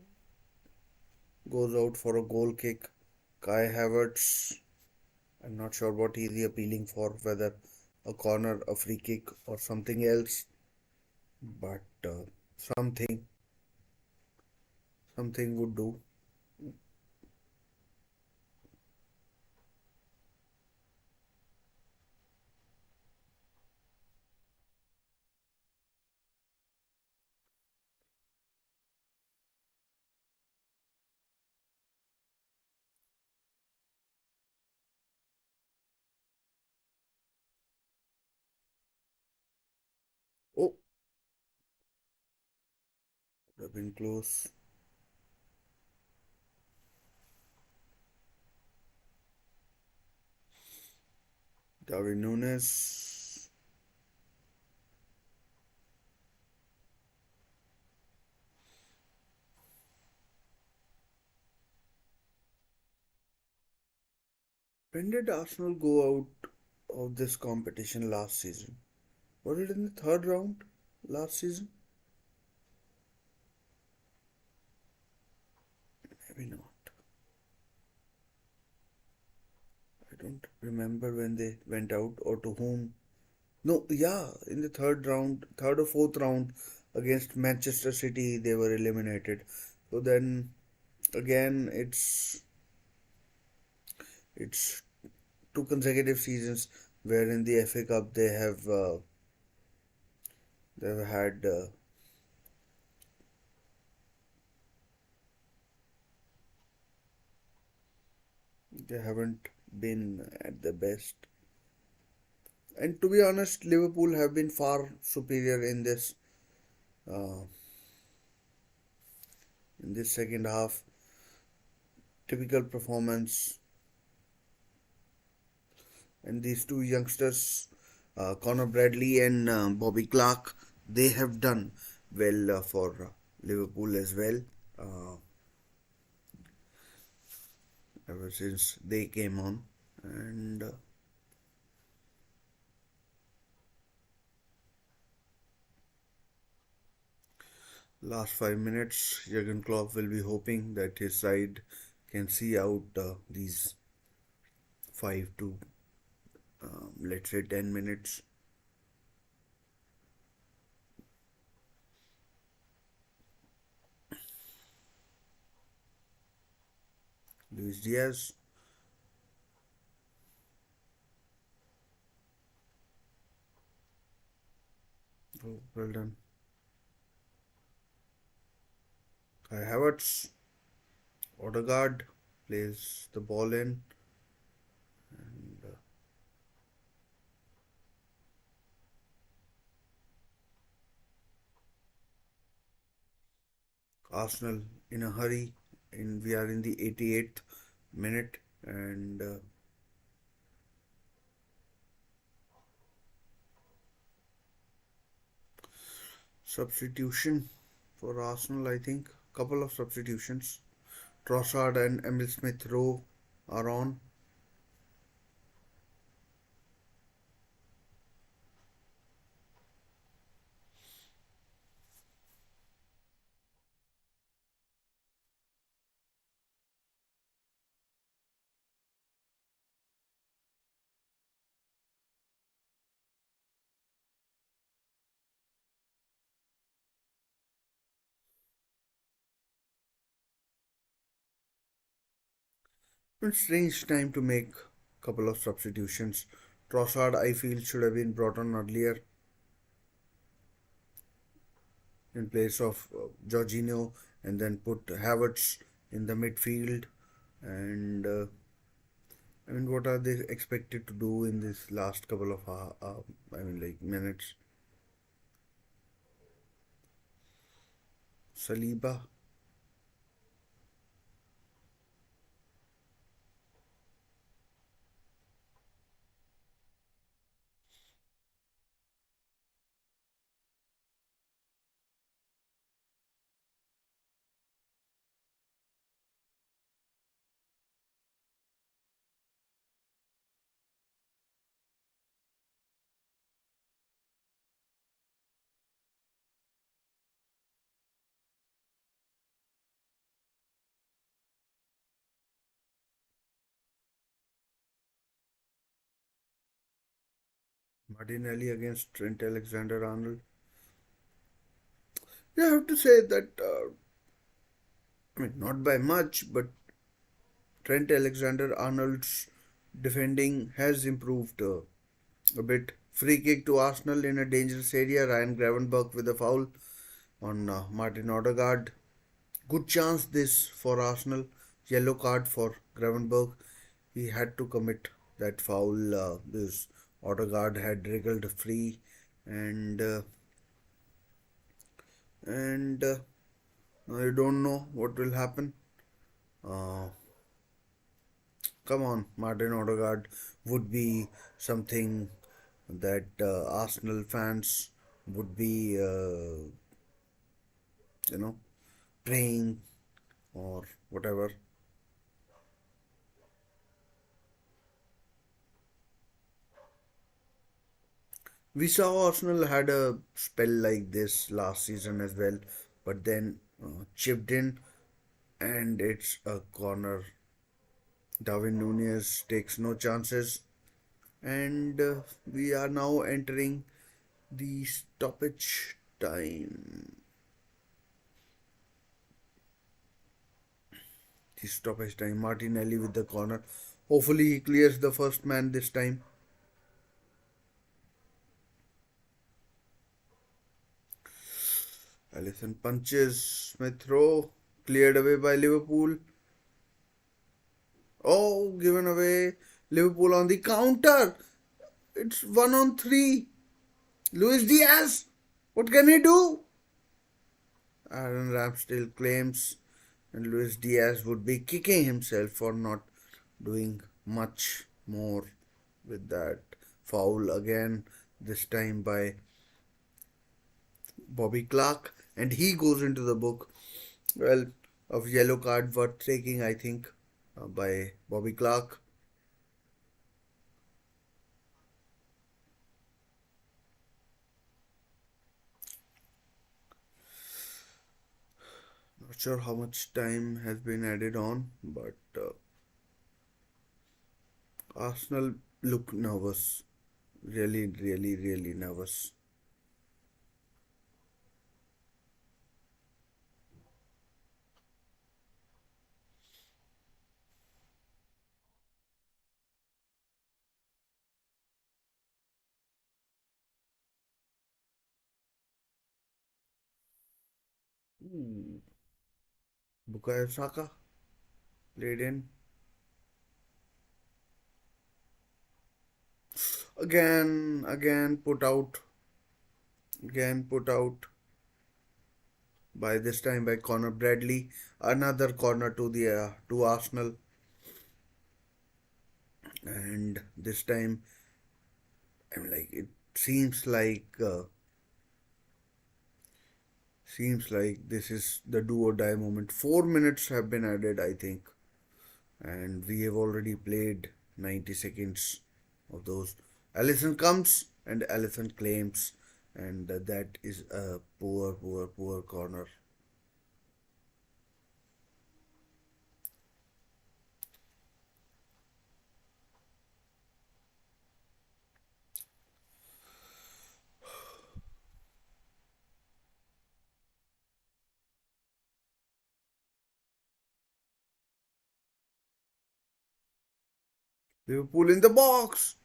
goes out for a goal kick. Kai Havertz. I'm not sure what he's appealing for, whether a corner, a free kick, or something else. But something something would do. Oh, would have been close. Darwin Nunes. When did Arsenal go out of this competition last season? Was it in the third round last season? Maybe not. I don't remember when they went out or to whom. No, yeah, in the third round, third or fourth round against Manchester City, they were eliminated. So then again, it's two consecutive seasons where in the FA Cup they've had they haven't been at the best. And to be honest, Liverpool have been far superior uh, in this second half. Typical performance, and these two youngsters, Conor Bradley and Bobby Clark, they have done well for Liverpool as well. Uh, Ever since they came on, and last 5 minutes, Jurgen Klopp will be hoping that his side can see out these 5 to let's say 10 minutes. Luis Diaz, oh, well done. Kai Havertz, Odegaard plays the ball in, and Arsenal in a hurry. We are in the 88th minute, and substitution for Arsenal. I think couple of substitutions. Trossard and Emil Smith Rowe are on. It's strange time to make couple of substitutions. Trossard, I feel, should have been brought on earlier in place of Jorginho, and then put Havertz in the midfield. And I mean, what are they expected to do in this last couple of like minutes? Saliba, Martinelli against Trent Alexander-Arnold. Yeah, I have to say that not by much, but Trent Alexander Arnold's defending has improved a bit. Free kick to Arsenal in a dangerous area. Ryan Gravenberch with a foul on Martin Odegaard. Good chance this for Arsenal. Yellow card for Gravenberch. He had to commit that foul. This Odegaard had wriggled free, and and I don't know what will happen. Uh, Come on, Martin Odegaard would be something that Arsenal fans would be, you know, praying or whatever. We saw Arsenal had a spell like this last season as well, but then chipped in, and it's a corner. Darwin Nunez takes no chances, and we are now entering the stoppage time. The stoppage time. Martinelli with the corner. Hopefully, he clears the first man this time. Allison punches. Smith Rowe cleared away by Liverpool. Oh, given away. Liverpool on the counter. It's 1 on 3. Luis Diaz. What can he do? Aaron Ramsdale claims, and Luis Diaz would be kicking himself for not doing much more with that foul again, this time by Bobby Clark, and he goes into the book. Well, of yellow card worth taking, I think, by Bobby Clark. Not sure how much time has been added on, but Arsenal look nervous. Really, really, really nervous. Ooh. Bukayo Saka played in. Again put out by this time by Connor Bradley. Another corner to the to Arsenal, and this time I'm like it seems like this is the do or die moment. 4 minutes have been added, I think, and we have already played 90 seconds of those. Allison comes and Allison claims, and that is a poor corner. Liverpool in the box.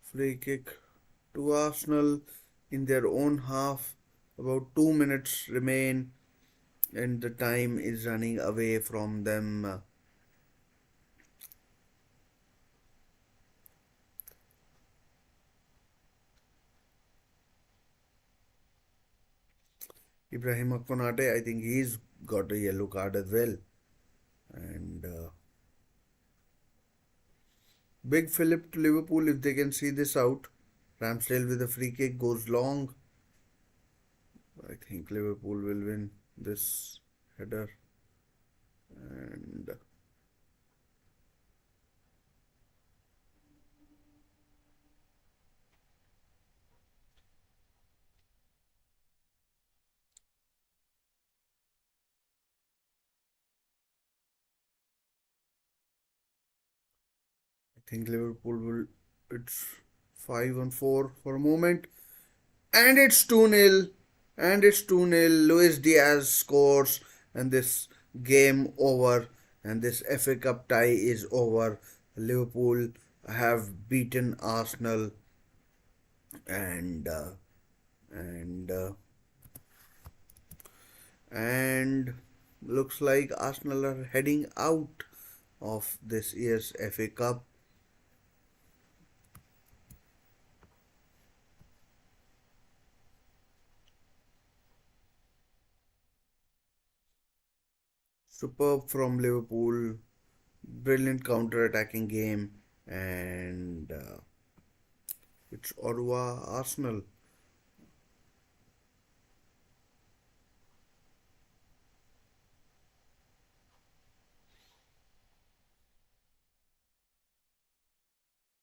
Free kick to Arsenal in their own half. About 2 minutes remain, and the time is running away from them. Ibrahim Konate, I think he's got a yellow card as well. And big Philip to Liverpool if they can see this out. Ramsdale with a free kick goes long. I think Liverpool will win this header. And I think Liverpool will. It's 5-4 for a moment. And it's 2-0. And it's 2-0. Luis Diaz scores, and this game over. And this FA Cup tie is over. Liverpool have beaten Arsenal, and and and looks like Arsenal are heading out of this year's FA Cup. Superb from Liverpool, brilliant counter-attacking game, and it's Orwa Arsenal.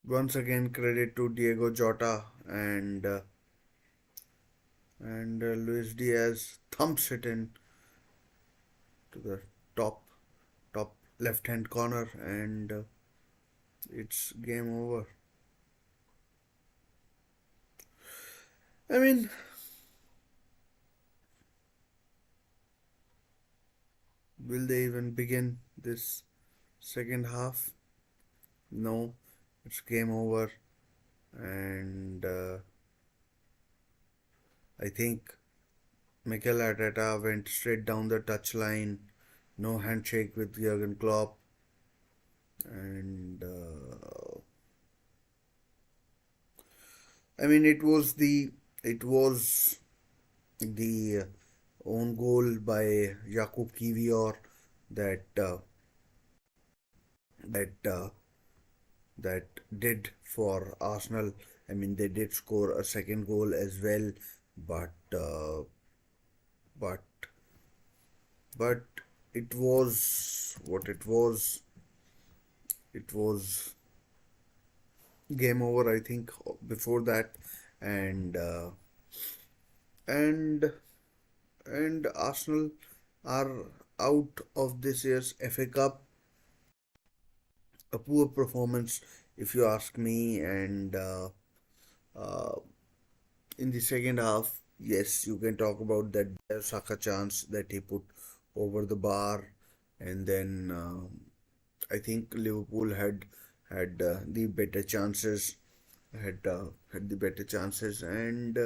Once again, credit to Diego Jota and Luis Diaz thumps it in to the top top left hand corner, and it's game over. I mean, will they even begin this second half? No, it's game over, and I think Mikel Arteta went straight down the touchline, no handshake with Jurgen Klopp, and I mean it was the own goal by Jakub Kivior that that that did for Arsenal. I mean, they did score a second goal as well, but but but it was what it was. It was game over, I think, before that, and and and Arsenal are out of this year's FA Cup. A poor performance, if you ask me, and uh, in the second half, yes, you can talk about that Saka chance that he put over the bar, and then I think Liverpool had the better chances, had the better chances, and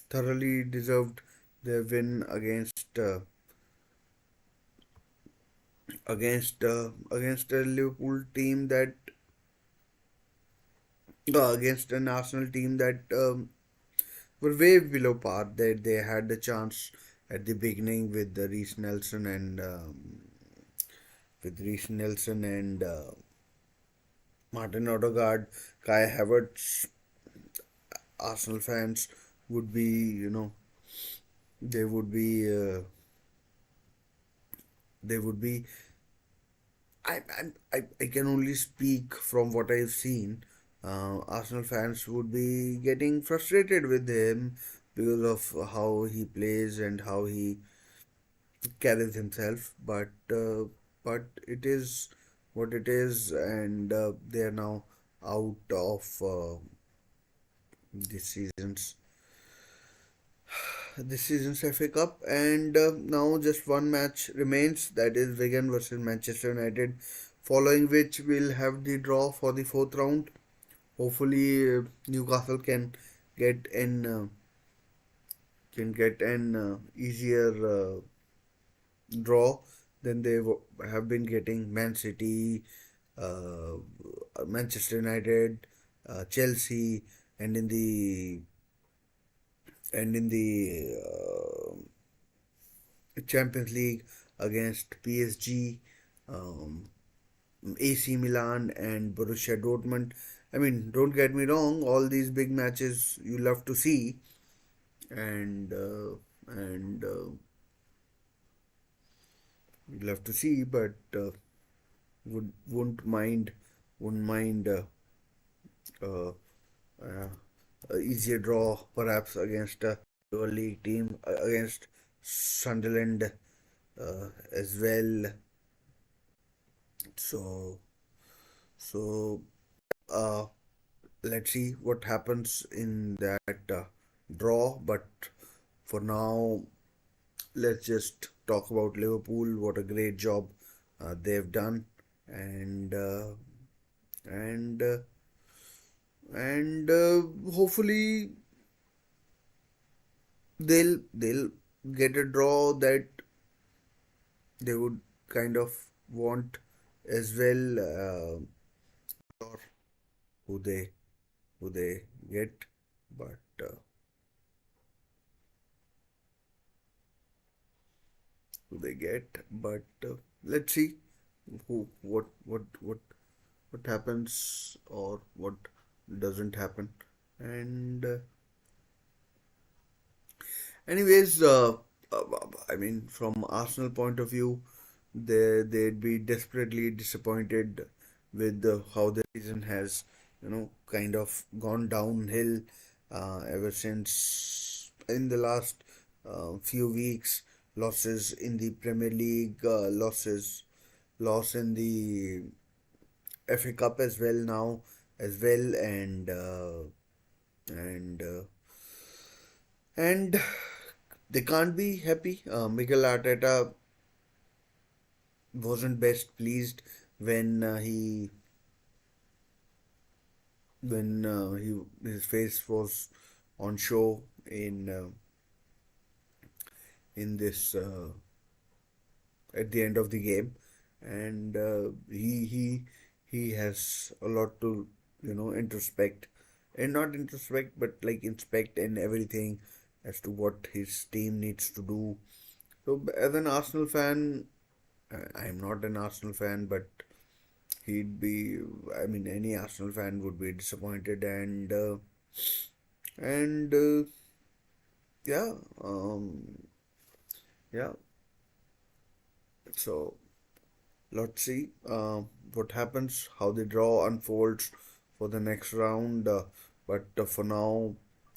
thoroughly deserved their win against a Liverpool team that against an Arsenal team that were way below par. They had the chance at the beginning with the Reece Nelson and Martin Odegaard, Kai Havertz. Arsenal fans would be, they would be, they would be. I can only speak from what I've seen. Arsenal fans would be getting frustrated with him because of how he plays and how he carries himself. But it is what it is, and they are now out of this season's FA Cup, and now just one match remains. That is Wigan versus Manchester United. Following which, we'll have the draw for the fourth round. Hopefully, Newcastle get an uh, can get an easier draw than they have been getting. Man City, uh, Manchester United, Chelsea, and in the Champions League against PSG, um, AC Milan, and Borussia Dortmund. I mean, don't get me wrong; all these big matches you love to see, and you love to see, but would wouldn't mind uh, uh, a easier draw perhaps against a lower league team against Sunderland as well. So so uh, let's see what happens in that draw. But for now, let's just talk about Liverpool. What a great job they've done, and and uh, and hopefully they'll get a draw that they would kind of want as well. Or who they get, but who they get. But let's see who what happens or what doesn't happen. And anyways, I mean, from Arsenal point of view, they'd be desperately disappointed with how the season has, kind of gone downhill ever since in the last few weeks. Losses in the Premier League, loss in the FA Cup as well now as well, and and they can't be happy. Mikel Arteta wasn't best pleased when he his face was on show in this at the end of the game, and he has a lot to introspect, and not introspect but like inspect and everything as to what his team needs to do. So as an Arsenal fan, I'm not an Arsenal fan, but he'd be. I mean, any Arsenal fan would be disappointed, and yeah, yeah. So let's see what happens, how the draw unfolds for the next round. But for now,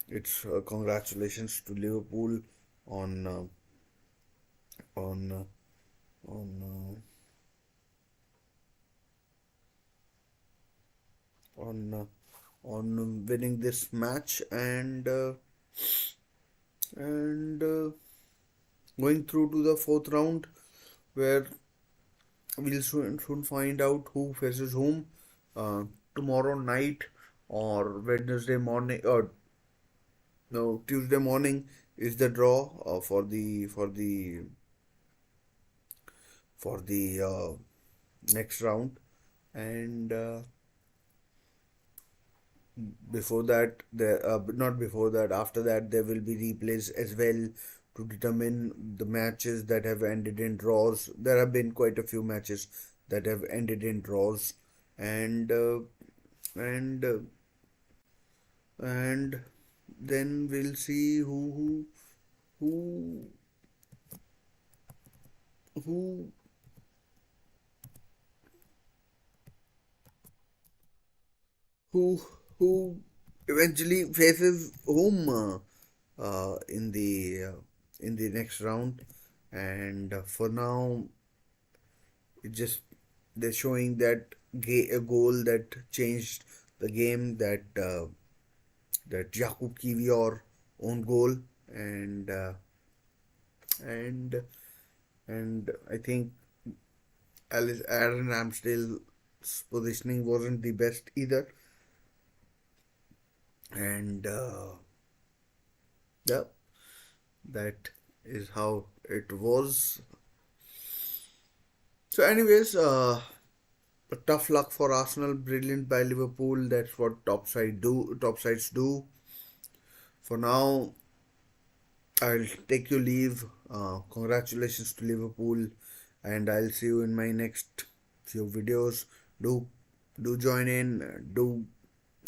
it's congratulations to Liverpool on on on on on winning this match, and going through to the fourth round, where we'll soon find out who faces whom tomorrow night or Wednesday morning, or no, Tuesday morning is the draw for the next round. And before that, not before that, after that, there will be replays as well to determine the matches that have ended in draws. There have been quite a few matches that have ended in draws, and and and then we'll see who who who who eventually faces whom in the next round. And for now, it just they're showing that a goal that changed the game, that Jakub Kivior own goal, and and and I think Alice Aaron Ramsdale's positioning wasn't the best either, and yeah, that is how it was. So, anyways, tough luck for Arsenal. Brilliant by Liverpool. That's what top sides do. For now, I'll take your leave. Congratulations to Liverpool, and I'll see you in my next few videos. Do do join in. Do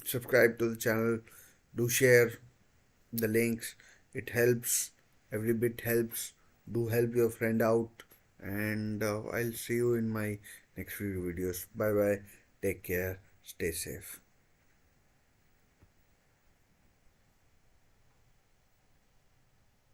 subscribe to the channel. Do share the links. It helps. Every bit helps. Do help your friend out, and I'll see you in my next few videos. Bye bye. Take care. Stay safe.